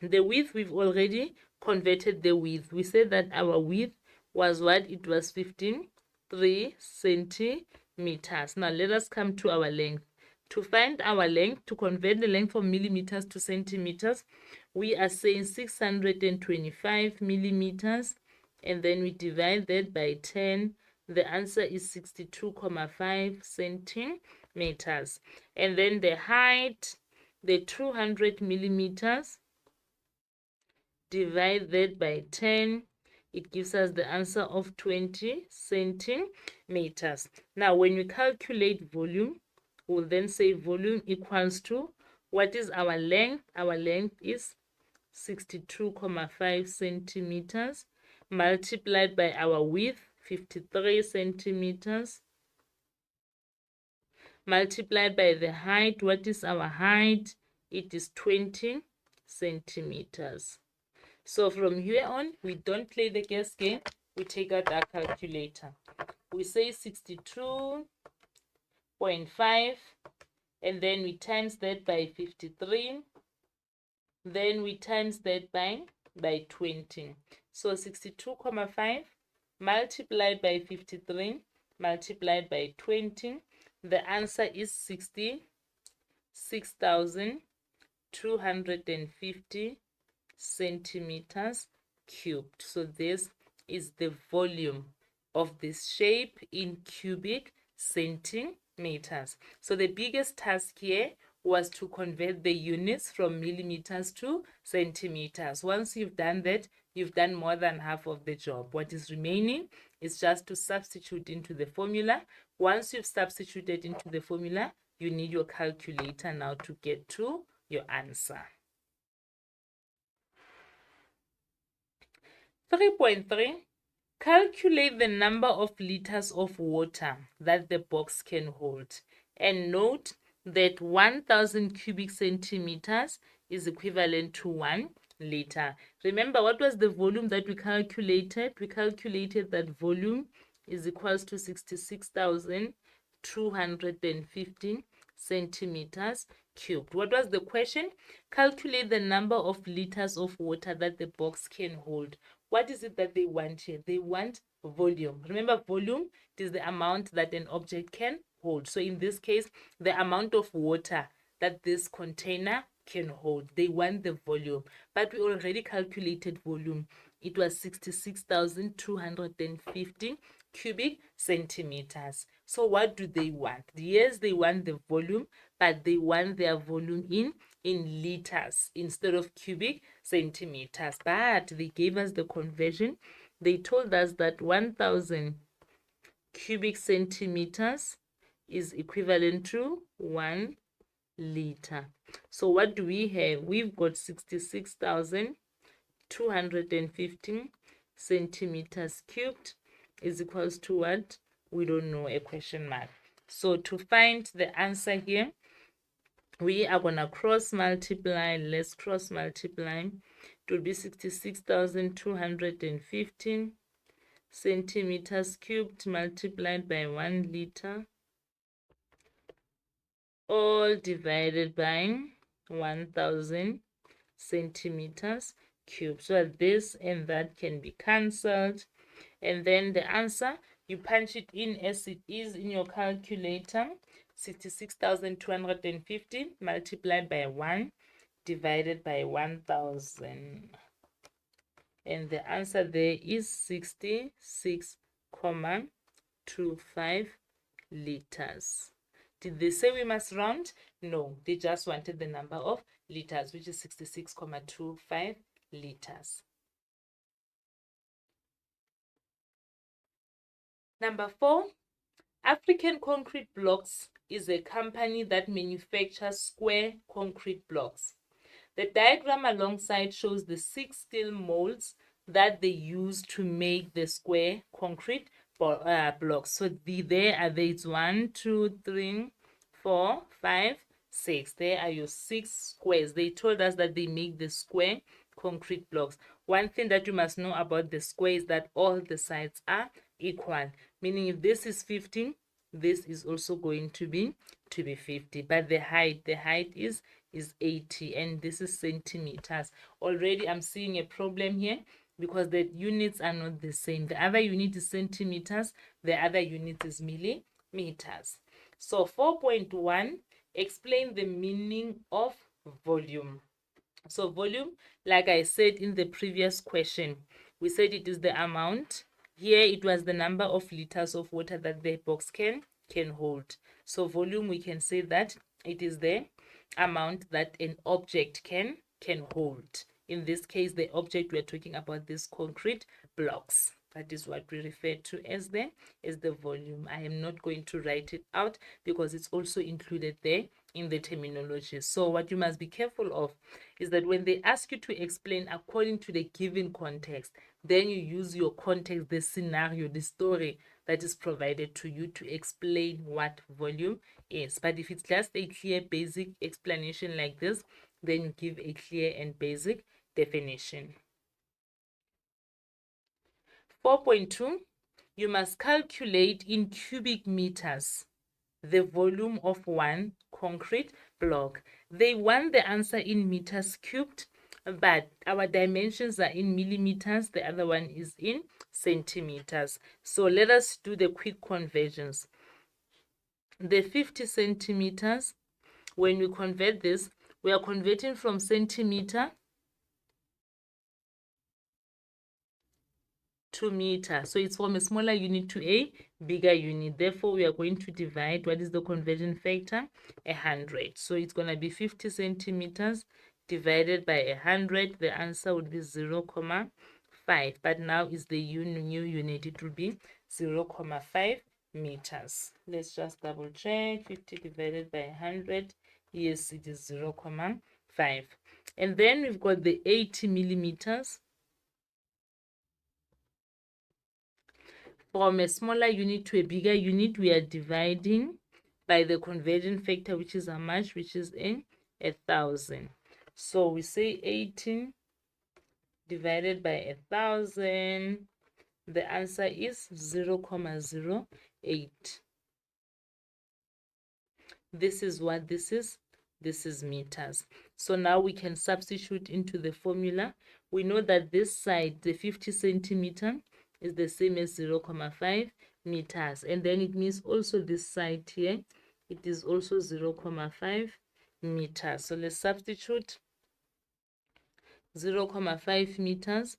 the width, we've already converted the width. We said that our width was what? It was 3 centimeters. Now let us come to our length. To find our length, to convert the length from millimeters to centimeters, we are saying 625 millimeters, and then we divide that by 10. The answer is 62.5 centimeters. And then the height, the 200 millimeters, divide that by 10. It gives us the answer of 20 centimeters. Now, when we calculate volume, we'll then say volume equals to, what is our length? Our length is 62.5 centimeters multiplied by our width, 53 centimeters, multiplied by the height. What is our height? It is 20 centimeters. So from here on, we don't play the guess game. We take out our calculator. We say 62.5, and then we times that by 53. Then we times that by 20. So 62.5 multiplied by 53 multiplied by 20. The answer is 6,250 centimeters cubed. So this is the volume of this shape in cubic centimeters. So the biggest task here was to convert the units from millimeters to centimeters. Once you've done that, you've done more than half of the job. What is remaining is just to substitute into the formula. Once you've substituted into the formula, you need your calculator now to get to your answer. 3.3. Calculate the number of liters of water that the box can hold. And note that 1,000 cubic centimeters is equivalent to 1 liter. Remember, what was the volume that we calculated? We calculated that volume is equals to 66,215 centimeters cubed. What was the question? Calculate the number of liters of water that the box can hold. What is it that they want here? They want volume. Remember, volume is the amount that an object can hold. So in this case, the amount of water that this container can hold. They want the volume. But we already calculated volume. It was 66,250 cubic centimeters. So what do they want? Yes, they want the volume, but they want their volume in liters instead of cubic centimeters. But they gave us the conversion. They told us that 1,000 cubic centimeters is equivalent to 1 liter. So what do we have? We've got 66,215 centimeters cubed is equals to what? We don't know, a question mark. So to find the answer here, we are going to cross multiply. Let's cross multiply. It will be 66,215 centimeters cubed multiplied by 1 liter, all divided by 1,000 centimeters cubed. So this and that can be cancelled. And then the answer, you punch it in as it is in your calculator. 66,250 multiplied by 1 divided by 1,000. And the answer there is 66.25 liters. Did they say we must round? No, they just wanted the number of liters, which is 66.25 liters. Number 4, African Concrete Blocks is a company that manufactures square concrete blocks. The diagram alongside shows the 6 steel molds that they use to make the square concrete blocks. So there are it's 1, 2, 3, 4, 5, 6. There are your 6 squares. They told us that they make the square concrete blocks. One thing that you must know about the square is that all the sides are equal, meaning if this is 50, this is also going to be 50. But the height is 80, and this is centimeters. Already I'm seeing a problem here because the units are not the same. The other unit is centimeters, the other unit is millimeters. So 4.1, explain the meaning of volume. So volume, like I said in the previous question, we said it is the amount. Here it was the number of liters of water that the box can hold. So volume, we can say that it is the amount that an object can hold. In this case, the object we're talking about, these concrete blocks. That is what we refer to as the volume. I am not going to write it out because it's also included there in the terminology. So what you must be careful of is that when they ask you to explain according to the given context, then you use your context, the scenario, the story that is provided to you to explain what volume is. But if it's just a clear basic explanation like this, then you give a clear and basic definition. 4.2, you must calculate in cubic meters the volume of one concrete block. They want the answer in meters cubed, but our dimensions are in millimeters. The other one is in centimeters. So let us do the quick conversions. The 50 centimeters when we convert this, we are converting from centimeter to meter. So it's from a smaller unit to a bigger unit. Therefore, we are going to divide. What is the conversion factor? 100. So it's going to be 50 centimeters divided by 100. The answer would be 0.5. But now is the new unit. It will be 0.5 meters. Let's just double check. 50 divided by 100. Yes, it is 0.5. And then we've got the 80 millimeters. From a smaller unit to a bigger unit, we are dividing by the conversion factor, which is how much? Which is in 1,000. So we say 18 divided by 1,000. The answer is 0.08. This is what this is. This is meters. So now we can substitute into the formula. We know that this side, the 50 centimeter, is the same as 0.5 meters. And then it means also this side here, it is also 0.5 meters. So let's substitute 0.5 meters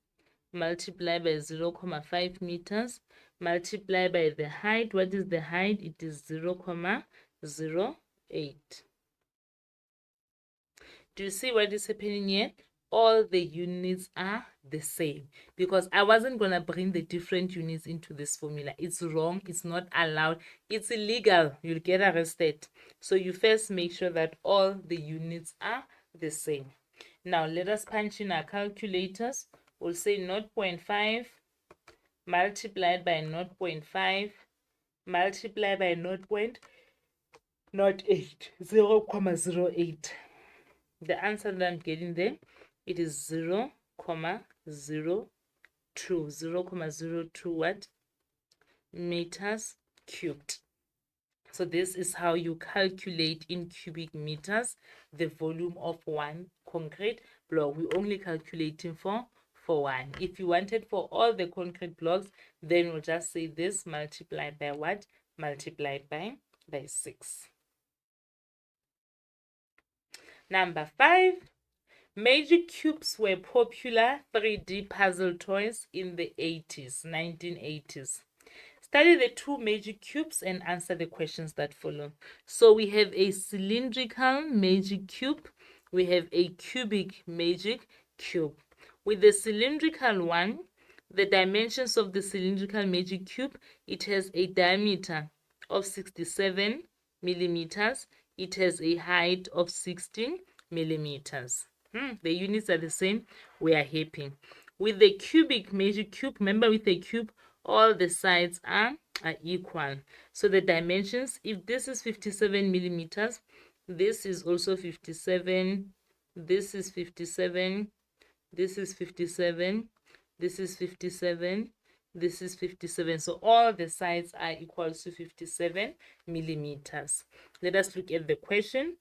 multiply by 0.5 meters multiply by the height. What is the height? It is 0.08. Do you see what is happening here? All the units are the same, because I wasn't going to bring the different units into this formula. It's wrong. It's not allowed. It's illegal. You'll get arrested. So you first make sure that all the units are the same. Now let us punch in our calculators. We'll say 0.5 multiplied by 0.5 multiplied by 0.08, 0.08. The answer that I'm getting there, it is 0.02, 0.02 what? Meters cubed. So this is how you calculate in cubic meters the volume of one concrete block. We're only calculating for one. If you wanted for all the concrete blocks, then we'll just say this multiplied by what? Multiplied by 6. Number 5. Magic cubes were popular 3D puzzle toys in the 1980s. Study the two magic cubes and answer the questions that follow. So we have a cylindrical magic cube. We have a cubic magic cube. With the cylindrical one, the dimensions of the cylindrical magic cube, it has a diameter of 67 millimeters. It has a height of 16 millimeters. The units are the same. We are happy. With the cubic magic cube, remember with a cube, all the sides are equal. So the dimensions, if this is 57 millimeters, this is also 57, this is 57, this is 57, this is 57, this is 57. So all the sides are equal to 57 millimeters. Let us look at the question.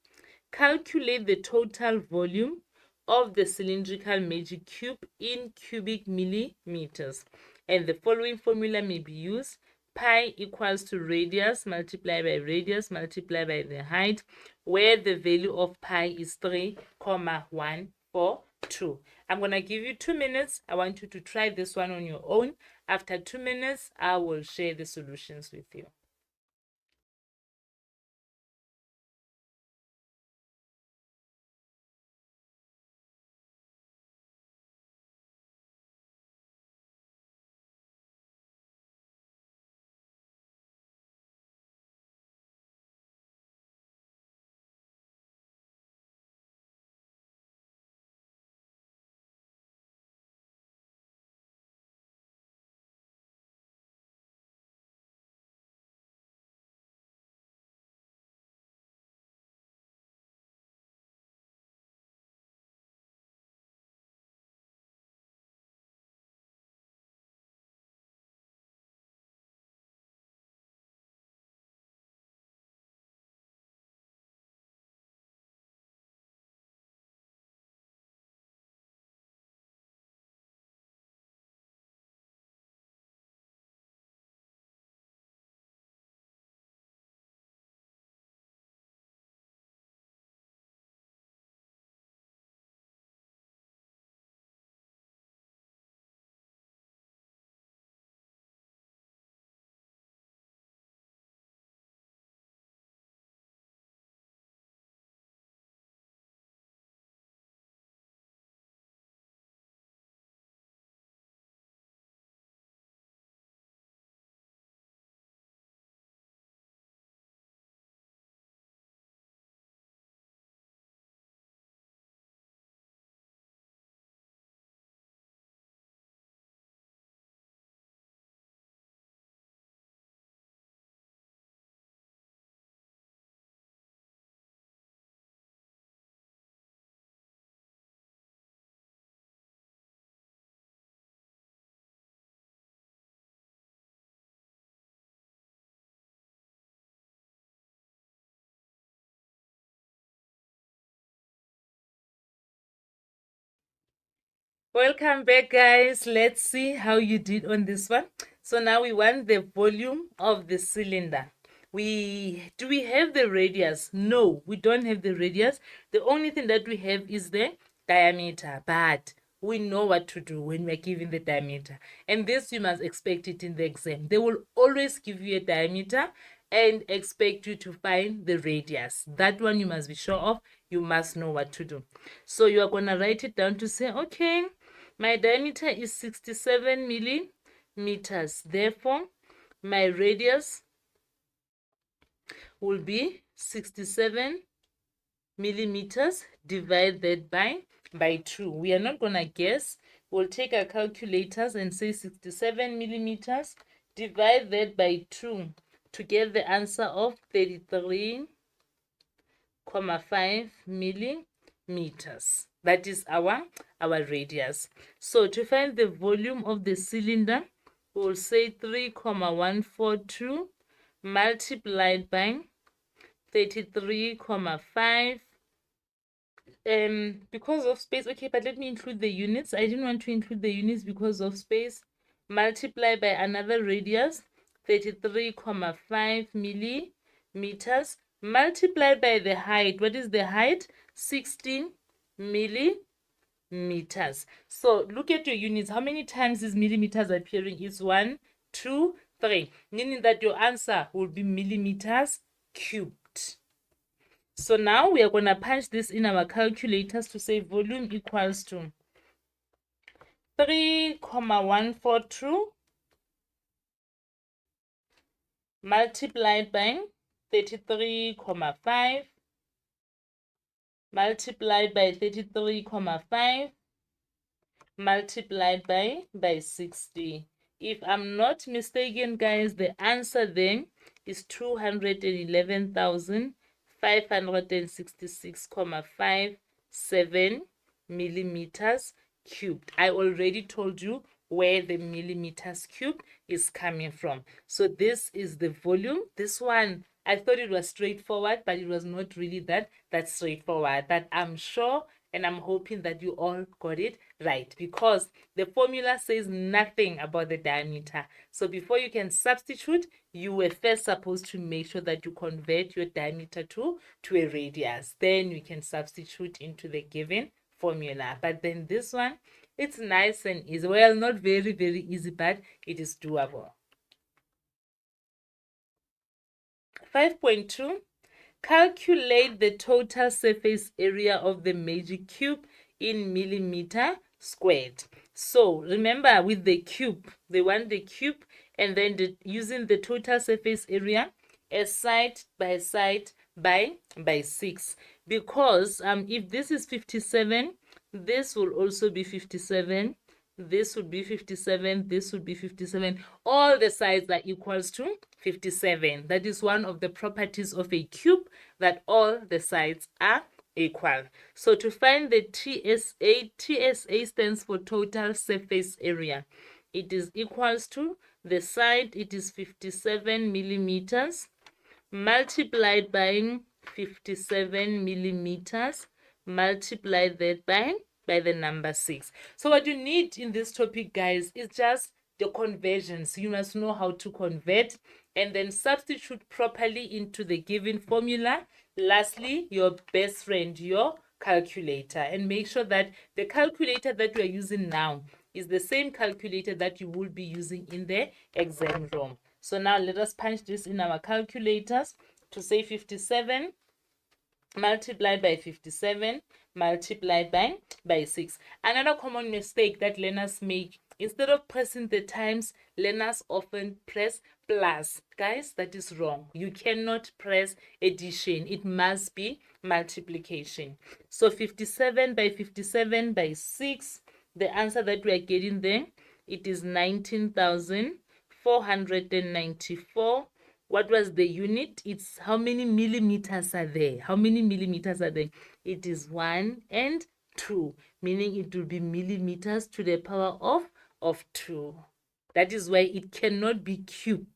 Calculate the total volume of the cylindrical magic cube in cubic millimeters. And the following formula may be used. Pi equals to radius multiplied by radius multiplied by the height, where the value of pi is 3,142. I'm going to give you 2 minutes. I want you to try this one on your own. After 2 minutes, I will share the solutions with you. Welcome back, guys. Let's see how you did on this one. So now we want the volume of the cylinder. Do we have the radius? No, we don't have the radius. The only thing that we have is the diameter, but we know what to do when we're given the diameter. And this, you must expect it in the exam. They will always give you a diameter and expect you to find the radius. That one you must be sure of. You must know what to do. So you are going to write it down to say, okay, my diameter is 67 millimeters. Therefore, my radius will be 67 millimeters divided by 2. We are not going to guess. We'll take our calculators and say 67 millimeters divided by 2 to get the answer of 33.5 millimeters. That is our radius. So to find the volume of the cylinder, we'll say 3,142 multiplied by 33.5. Because of space, okay, but let me include the units. I didn't want to include the units because of space. Multiply by another radius, 33.5 millimeters. Multiplied by the height. What is the height? 16 millimeters. So look at your units. How many times is millimeters appearing? It's 1, 2, 3. Meaning that your answer will be millimeters cubed. So now we are going to punch this in our calculators to say volume equals to 3,142 multiplied by 33.5 multiplied by 33.5 multiplied by 60. If I'm not mistaken, guys, the answer then is 211,566.57 millimeters cubed. I already told you where the millimeters cubed is coming from. So this is the volume. This one, I thought it was straightforward, but it was not really that straightforward. But I'm sure and I'm hoping that you all got it right, because the formula says nothing about the diameter. So before you can substitute, you were first supposed to make sure that you convert your diameter to a radius. Then you can substitute into the given formula. But then this one, it's nice and easy. Well, not very, very easy, but it is doable. 5.2. Calculate the total surface area of the magic cube in millimeter squared. So remember, with the cube, they want the cube and then using the total surface area as side by side by 6. Because if this is 57, this will also be 57. This would be 57, this would be 57. All the sides are equals to 57. That is one of the properties of a cube, that all the sides are equal. So to find the TSA stands for total surface area. It is equals to the side, it is 57 millimeters, multiplied by 57 millimeters, multiply that by the number 6. So what you need in this topic, guys, is just the conversions. You must know how to convert and then substitute properly into the given formula. Lastly, your best friend, your calculator, and make sure that the calculator that we are using now is the same calculator that you will be using in the exam room. So now let us punch this in our calculators to say 57 multiplied by 57 multiplied by 6. Another common mistake that learners make, instead of pressing the times, learners often press plus. Guys, that is wrong. You cannot press addition. It must be multiplication. So 57 by 57 by 6, the answer that we are getting there, it is 19,494. What was the unit? It's how many millimeters are there? How many millimeters are there? It is 1 and 2, meaning it will be millimeters to the power of 2. That is why it cannot be cube,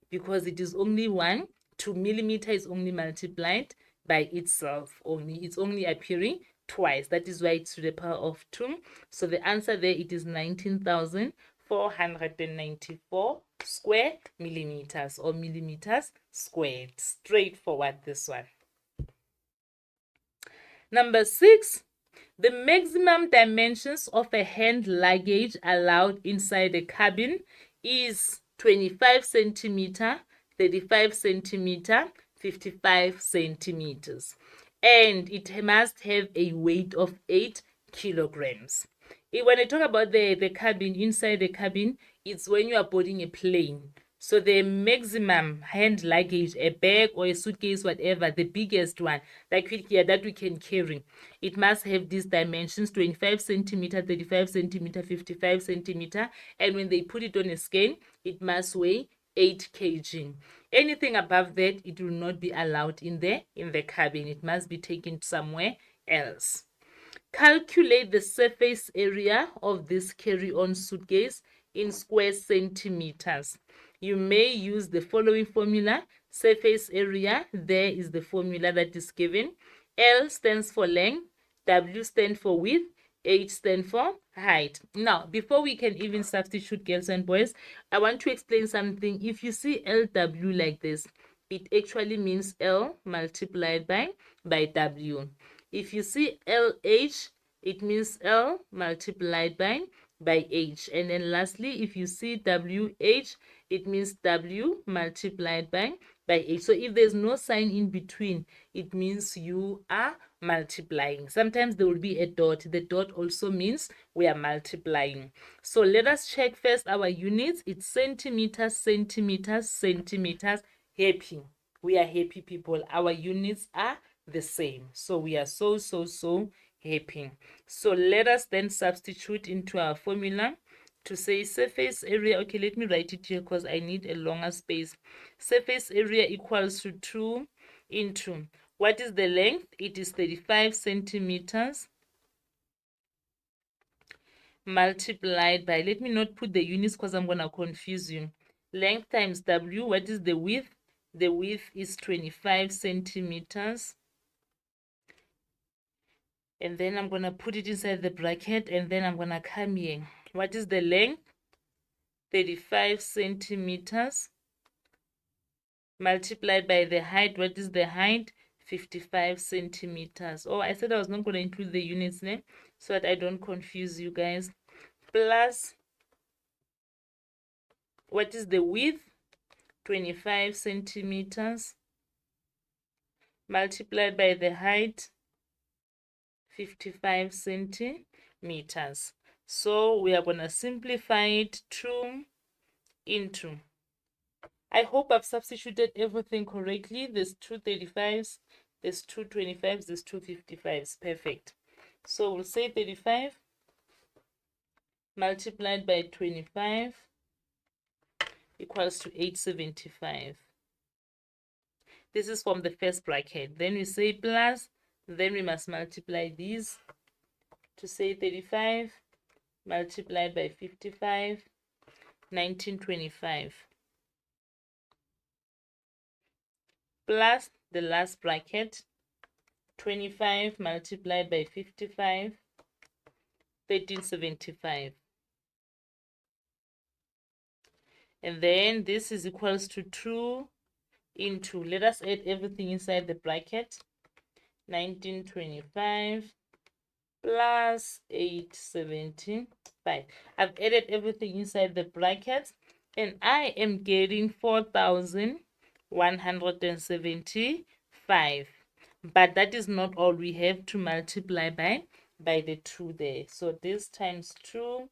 because it is only 1. 2 millimeter is only multiplied by itself only. It's only appearing twice. That is why it's to the power of 2. So the answer there, it is 19,494 square millimeters, or millimeters squared. Straightforward, this one. Number 6, the maximum dimensions of a hand luggage allowed inside the cabin is 25 centimeter, 35 centimeter, 55 centimeters. And it must have a weight of 8 kilograms. When I talk about the cabin, inside the cabin, it's when you are boarding a plane. So the maximum hand luggage, a bag or a suitcase, whatever, the biggest one that we can carry, it must have these dimensions: 25 centimeter, 35 centimeter, 55 centimeter. And when they put it on a scale, it must weigh 8 kg. Anything above that, it will not be allowed in the cabin. It must be taken somewhere else. Calculate the surface area of this carry-on suitcase in square centimeters. You may use the following formula. Surface area, there is the formula that is given. L stands for length, W stands for width, H stands for height. Now, before we can even substitute, girls and boys, I want to explain something. If you see LW like this, it actually means L multiplied by W. If you see LH, it means L multiplied by H. And then lastly, if you see WH, it means W multiplied by H. So if there's no sign in between, it means you are multiplying. Sometimes there will be a dot. The dot also means we are multiplying. So let us check first our units. It's centimeters, centimeters, centimeters. Happy. We are happy people. Our units are the same. So we are so happy. So let us then substitute into our formula to say surface area. Okay, let me write it here because I need a longer space. Surface area equals to 2 into, what is the length? It is 35 centimeters multiplied by, let me not put the units because I'm going to confuse you. Length times W. What is the width? The width is 25 centimeters. And then I'm going to put it inside the bracket, and then I'm going to come here. What is the length? 35 centimeters multiplied by the height. What is the height? 55 centimeters. Oh, I said I was not going to include the units there so that I don't confuse you guys. Plus, what is the width? 25 centimeters multiplied by the height, 55 centimeters. So we are going to simplify it 2 into, I hope I've substituted everything correctly. There's 2 35s, there's 2 25s, there's 2 55s. Perfect. So we'll say 35 multiplied by 25 equals to 875. This is from the first bracket. Then we say plus, then we must multiply these to say 35 multiplied by 55, 1925. Plus the last bracket, 25 multiplied by 55, 1375. And then this is equals to 2 into, let us add everything inside the bracket, 1925 plus 875. I've added everything inside the bracket, and I am getting 4,175. But that is not all. We have to multiply by the 2 there. So this times 2,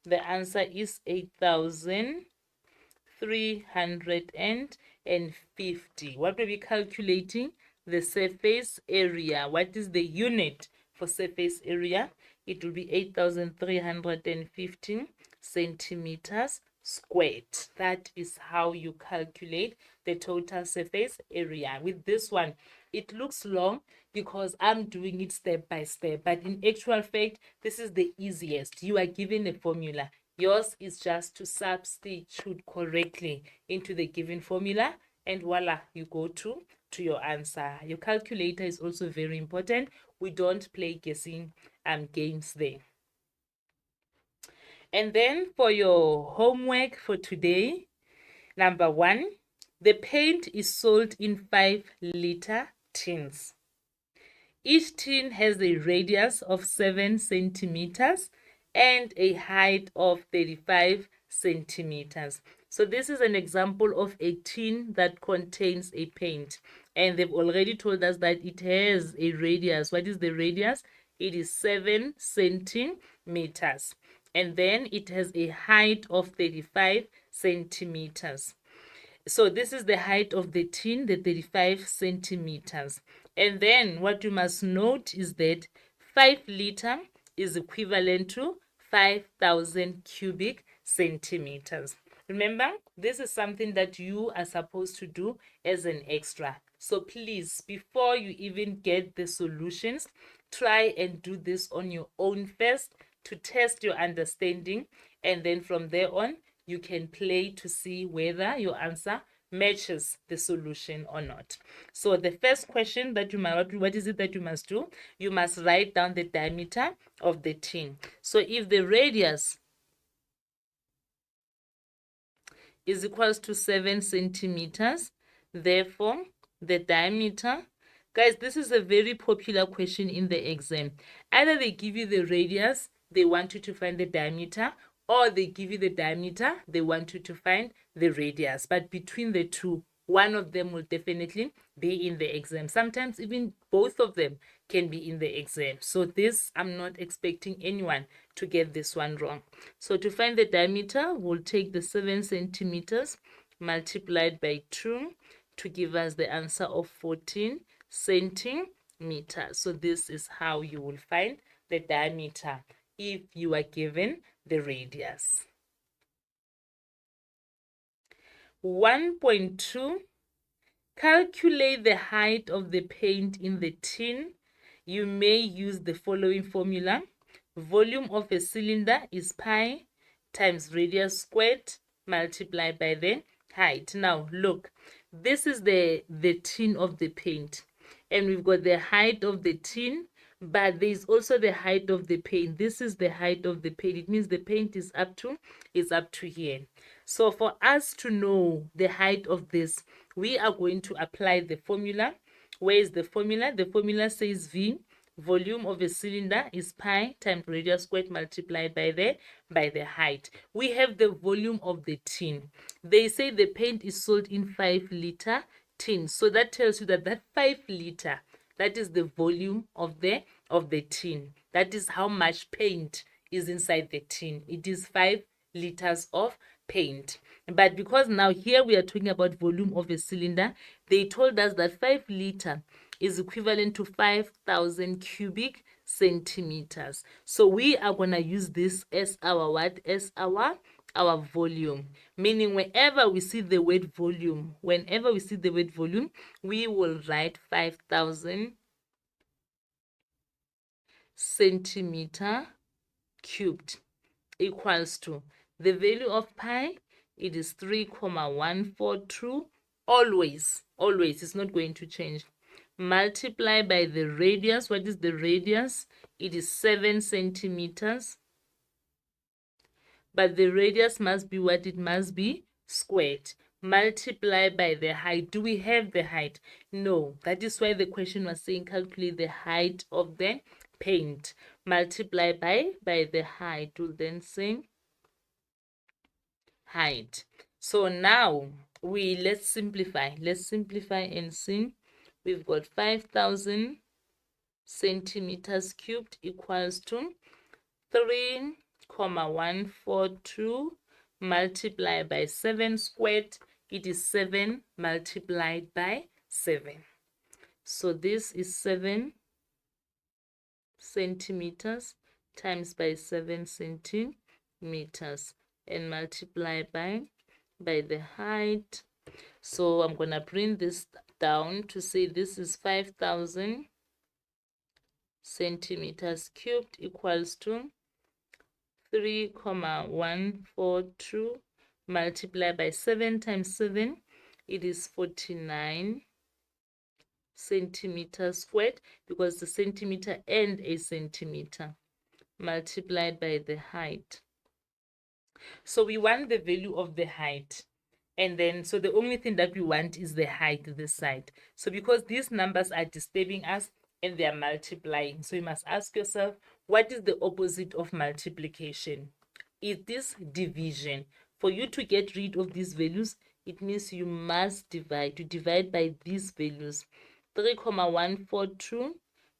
the answer is 8,350. What will be calculating? The surface area. What is the unit for surface area? It will be 8,350 centimeters squared. That is how you calculate the total surface area. With this one, it looks long because I'm doing it step by step, but in actual fact, this is the easiest. You are given a formula. Yours is just to substitute correctly into the given formula, and voila, you go to your answer. Your calculator is also very important we don't play guessing games there. And then for your homework for today, number 1, the paint is sold in 5-liter tins. Each tin has a radius of 7 centimeters and a height of 35 centimeters. So this is an example of a tin that contains a paint. And they've already told us that it has a radius. What is the radius? It is 7 centimeters. And then it has a height of 35 centimeters. So this is the height of the tin, the 35 centimeters. And then what you must note is that 5-liter is equivalent to 5,000 cubic centimeters. Remember, this is something that you are supposed to do as an extra. So please, before you even get the solutions, try and do this on your own first to test your understanding. And then from there on, you can play to see whether your answer matches the solution or not. So the first question that you must, what is it that you must do? You must write down the diameter of the tin. So if the radius is equals to 7 centimeters, therefore the diameter, guys, this is a very popular question in the exam. Either they give you the radius, they want you to find the diameter, or they give you the diameter, they want you to find the radius. But between the two, one of them will definitely be in the exam. Sometimes even both of them can be in the exam. So this, I'm not expecting anyone to get this one wrong. So to find the diameter, we'll take the 7 centimeters multiplied by 2 to give us the answer of 14 centimeters. So this is how you will find the diameter if you are given the radius. 1.2, calculate the height of the paint in the tin. You may use the following formula. Volume of a cylinder is pi times radius squared multiplied by the height. Now look, this is the tin of the paint, and we've got the height of the tin, but there is also the height of the paint. This is the height of the paint. It means the paint is up to here. So for us to know the height of this, we are going to apply the formula. Where is the formula? The formula says V, volume of a cylinder, is pi times radius squared multiplied by the height. We have the volume of the tin. They say the paint is sold in 5-liter tin. So that tells you that 5-liter, that is the volume of the tin. That is how much paint is inside the tin. It is 5 liters of paint. But because now here we are talking about volume of a cylinder, they told us that 5-liter is equivalent to 5,000 cubic centimeters. So we are going to use this as our what? As our volume. Meaning whenever we see the word volume, we will write 5,000 centimeter cubed equals to the value of pi. It is 3,142. Always, it's not going to change. Multiply by the radius. What is the radius? It is 7 centimeters. But the radius must be what? It must be squared. Multiply by the height. Do we have the height? No. That is why the question was saying calculate the height of the paint. Multiply by the height. Will then say height. So now let's simplify and see. We've got 5,000 centimeters cubed equals to 3,142 multiplied by 7 squared. It is 7 multiplied by 7. So this is 7 centimeters times by 7 centimeters and multiply by the height. So I'm going to bring this down to say this is 5,000 centimeters cubed equals to 3,142 multiplied by 7 times 7. It is 49 centimeters squared, because the centimeter and a centimeter, multiplied by the height. So we want the value of the height. And then, so the only thing that we want is the height this side. So because these numbers are disturbing us and they are multiplying, so you must ask yourself, what is the opposite of multiplication? Is this division? For you to get rid of these values, it means you must divide. You divide by these values. 3,142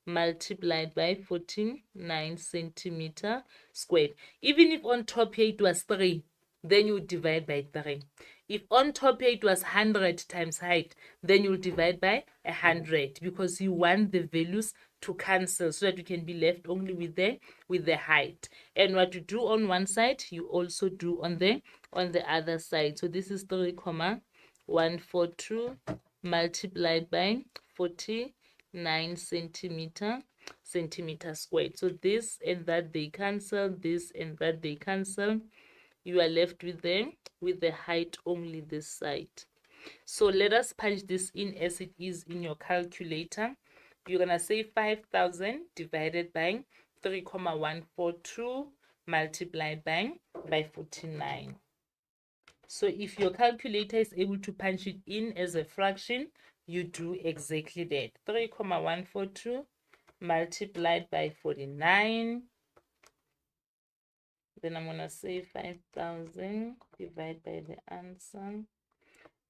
multiplied by 49 centimeter squared. Even if on top here it was 3, then you divide by 3. If on top here it was 100 times height, then you'll divide by 100, because you want the values to cancel so that you can be left only with the height. And what you do on one side, you also do on the other side. So this is 3,142 multiplied by 49 centimeter squared. So this and that they cancel, this and that they cancel. You are left with the height only this side. So let us punch this in as it is in your calculator. You're gonna say 5,000 divided by 3,142 multiplied by 49. So if your calculator is able to punch it in as a fraction, you do exactly that. 3,142 multiplied by 49. Then I'm going to say 5,000 divided by the answer.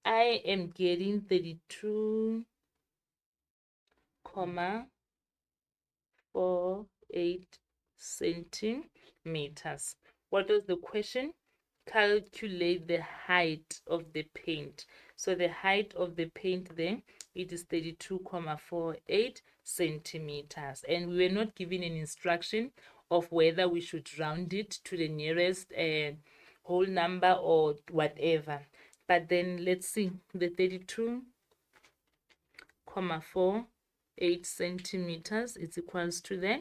I am getting 32,48 centimeters. What was the question? Calculate the height of the paint. So the height of the paint there, it is 32,48 centimeters. And we were not given an instruction of whether we should round it to the nearest whole number or whatever. But then let's see, the 32,48 centimeters is equals to the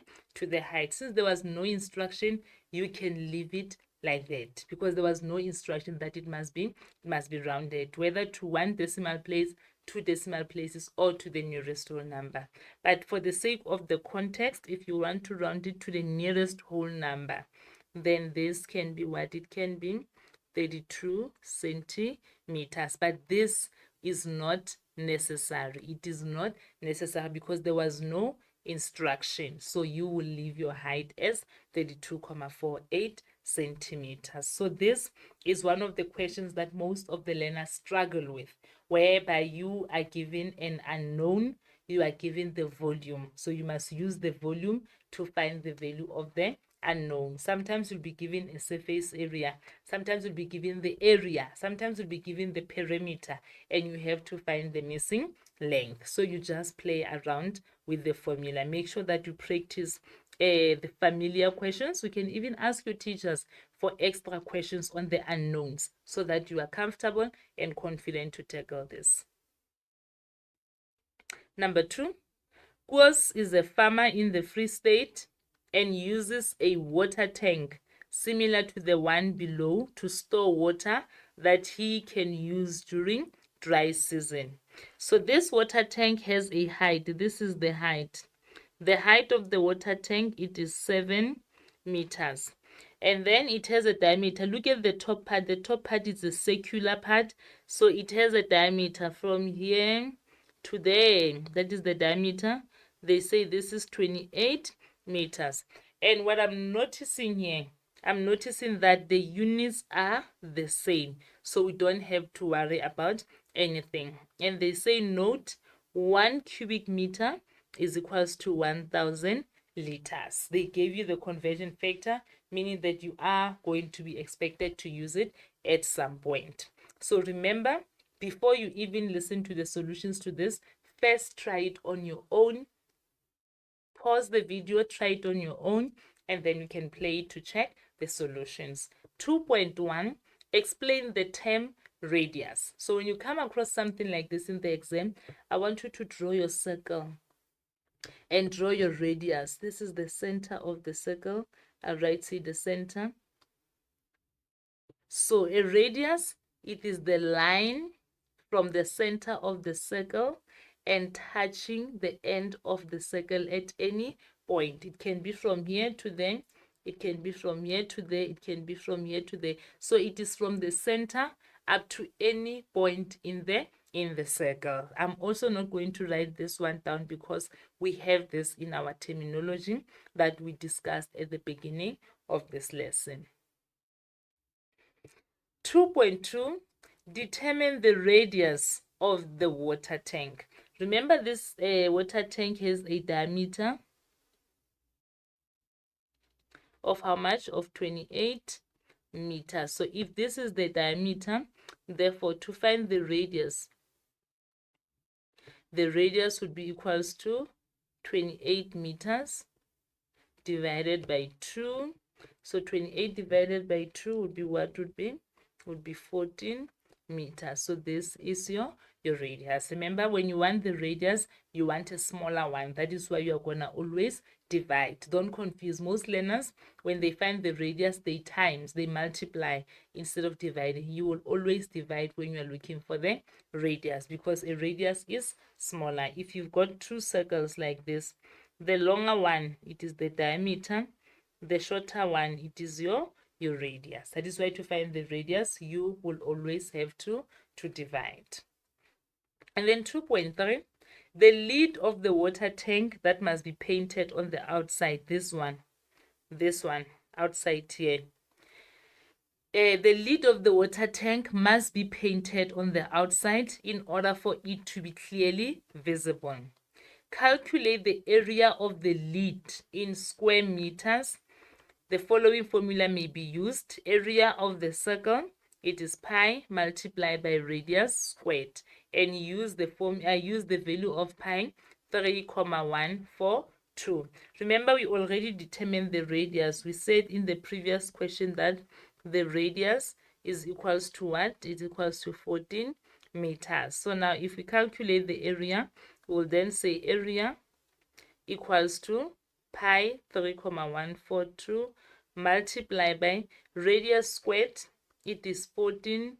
height. Since there was no instruction, you can leave it like that, because there was no instruction that it must be rounded, whether to one decimal place, two decimal places, or to the nearest whole number. But for the sake of the context, if you want to round it to the nearest whole number, then this can be what it can be, 32 centimeters. But this is not necessary. It is not necessary because there was no instruction. So you will leave your height as 32,48 centimeters. So this is one of the questions that most of the learners struggle with, whereby you are given an unknown, you are given the volume. So you must use the volume to find the value of the unknown. Sometimes you'll be given a surface area, sometimes you'll be given the area, sometimes you'll be given the perimeter, and you have to find the missing length. So you just play around with the formula. Make sure that you practice the familiar questions. You can even ask your teachers for extra questions on the unknowns so that you are comfortable and confident to tackle this. Number 2, Koos is a farmer in the Free State and uses a water tank similar to the one below to store water that he can use during dry season. So this water tank has a height. This is the height. The height of the water tank, it is 7 meters. And then it has a diameter. Look at the top part. The top part is a circular part. So it has a diameter from here to there. That is the diameter. They say this is 28 meters. And what I'm noticing here, I'm noticing that the units are the same. So we don't have to worry about anything. And they say, note, 1 cubic meter is equals to 1,000 liters. They gave you the conversion factor, meaning that you are going to be expected to use it at some point. So remember, before you even listen to the solutions to this, first try it on your own. Pause the video, try it on your own, and then you can play it to check the solutions. 2.1, explain the term radius. So when you come across something like this in the exam, I want you to draw your circle and draw your radius. This is the center of the circle. I'll write see the center. So a radius, it is the line from the center of the circle and touching the end of the circle at any point. It can be from here to there, it can be from here to there, it can be from here to there. So it is from the center up to any point in the circle. I'm also not going to write this one down because we have this in our terminology that we discussed at the beginning of this lesson. 2.2, determine the radius of the water tank. Remember, this water tank has a diameter of how much? Of 28 meters. So if this is the diameter, therefore to find the radius would be equals to 28 meters divided by 2. So 28 divided by 2 would be what? Would be 14 meters. So this is your radius. Remember, when you want the radius, you want a smaller one. That is why you are gonna always divide. Don't confuse. Most learners, when they find the radius, they multiply instead of dividing. You will always divide when you are looking for the radius, because a radius is smaller. If you've got two circles like this, the longer one, it is the diameter. The shorter one, it is your radius. That is why to find the radius, you will always have to divide. And then 2.3, the lid of the water tank that must be painted on the outside. This one outside here. The lid of the water tank must be painted on the outside in order for it to be clearly visible. Calculate the area of the lid in square meters. The following formula may be used. Area of the circle, it is pi multiplied by radius squared, and use the value of pi 3,142. Remember, we already determined the radius. We said in the previous question that the radius is equals to what? It's equals to 14 meters. So now if we calculate the area, we'll then say area equals to pi 3,142 multiplied by radius squared. It is 14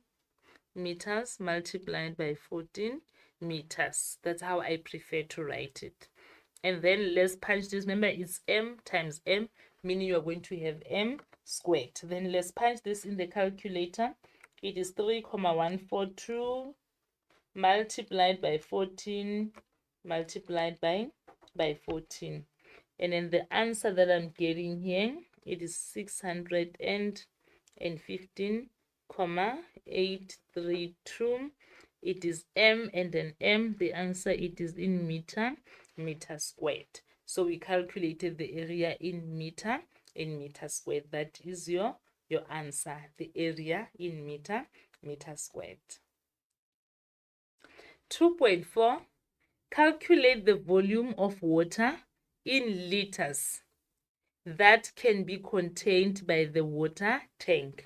meters multiplied by 14 meters. That's how I prefer to write it. And then let's punch this. Remember, it's m times m, meaning you're going to have m squared. Then let's punch this in the calculator. It is 3,142 multiplied by 14 multiplied by 14. And then the answer that I'm getting here, it is 615,832. It is m and an m. The answer, it is in meter squared. So we calculated the area in meter squared. That is your answer, the area in meter squared. 2.4, calculate the volume of water in liters that can be contained by the water tank.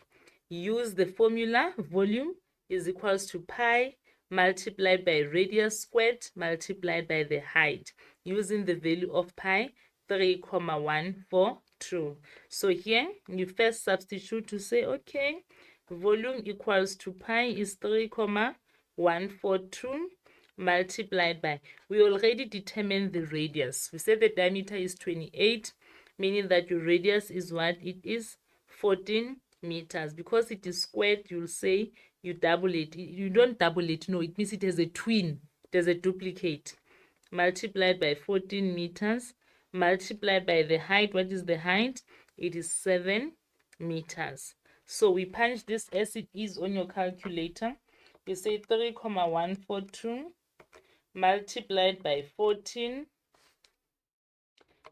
Use the formula. Volume is equals to pi multiplied by radius squared multiplied by the height, using the value of pi 3,142. So here you first substitute to say, okay, volume equals to pi is 3,142 multiplied by, we already determined the radius. We said the diameter is 28, meaning that your radius is what? It is 14 meters. Because it is squared, you'll say you double it. You don't double it, no, it means it has a twin, it has a duplicate. Multiplied by 14 meters, multiplied by the height. What is the height? It is 7 meters. So we punch this as it is on your calculator. You say 3,142 multiplied by 14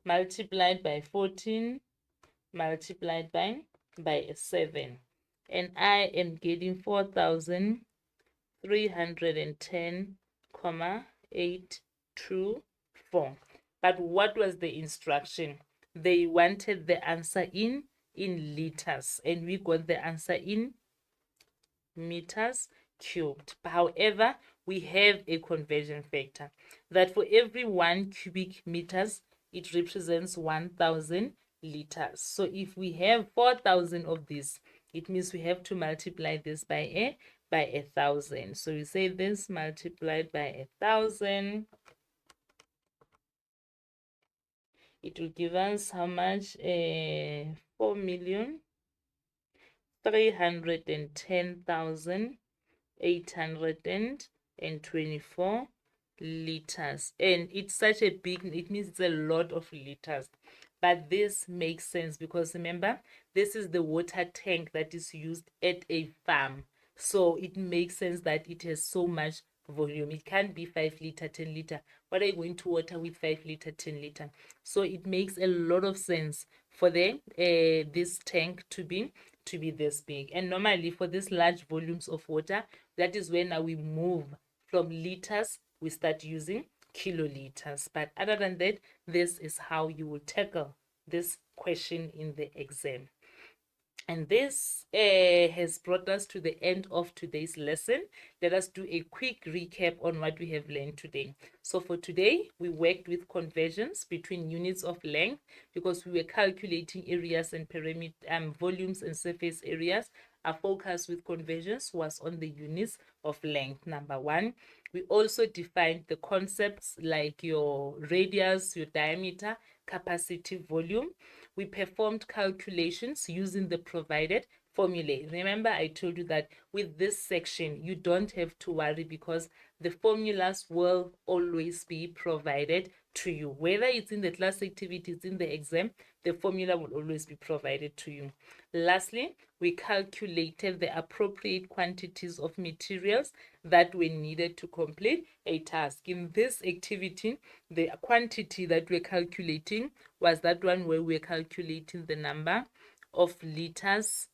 multiplied by 14 multiplied by 7, and I am getting 4,310,824. But what was the instruction? They wanted the answer in liters, and we got the answer in meters cubed. However, we have a conversion factor that for every 1 cubic meters, it represents 1,000 liters. So if we have 4,000 of this, it means we have to multiply this by 1,000. So we say this multiplied by 1,000 It will give us how much? 4,310,824 liters. And it's such a big, it means it's a lot of liters. But this makes sense because remember, this is the water tank that is used at a farm. So it makes sense that it has so much volume. It can't be 5 liter, 10 liter. What are you going to water with 5 liter, 10 liter? So it makes a lot of sense for the this tank to be this big. And normally for these large volumes of water, that is when now we move from liters, we start using kiloliters. But other than that, this is how you will tackle this question in the exam. And this has brought us to the end of today's lesson. Let us do a quick recap on what we have learned today. So for today, we worked with conversions between units of length because we were calculating areas and volumes and surface areas. Our focus with conversions was on the units of length, number one. We also defined the concepts like your radius, your diameter, capacity, volume. We performed calculations using the provided formulae. Remember, I told you that with this section, you don't have to worry because the formulas will always be provided to you. Whether it's in the class activities, in the exam, the formula will always be provided to you. Lastly, we calculated the appropriate quantities of materials that were needed to complete a task. In this activity, the quantity that we're calculating was that one where we're calculating the number of liters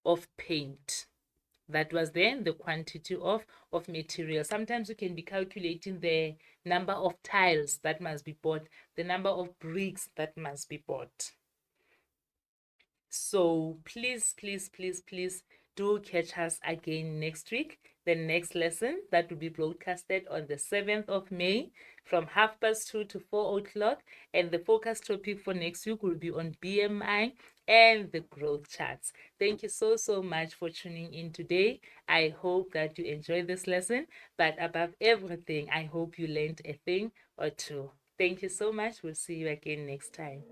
of paint. That was then the quantity of material. Sometimes you can be calculating the number of tiles that must be bought, the number of bricks that must be bought. So please, please, please, please do catch us again next week. The next lesson that will be broadcasted on the 7th of May from 2:30 to 4 o'clock. And the focus topic for next week will be on BMI and the growth charts. Thank you so, so much for tuning in today. I hope that you enjoyed this lesson. But above everything, I hope you learned a thing or two. Thank you so much. We'll see you again next time.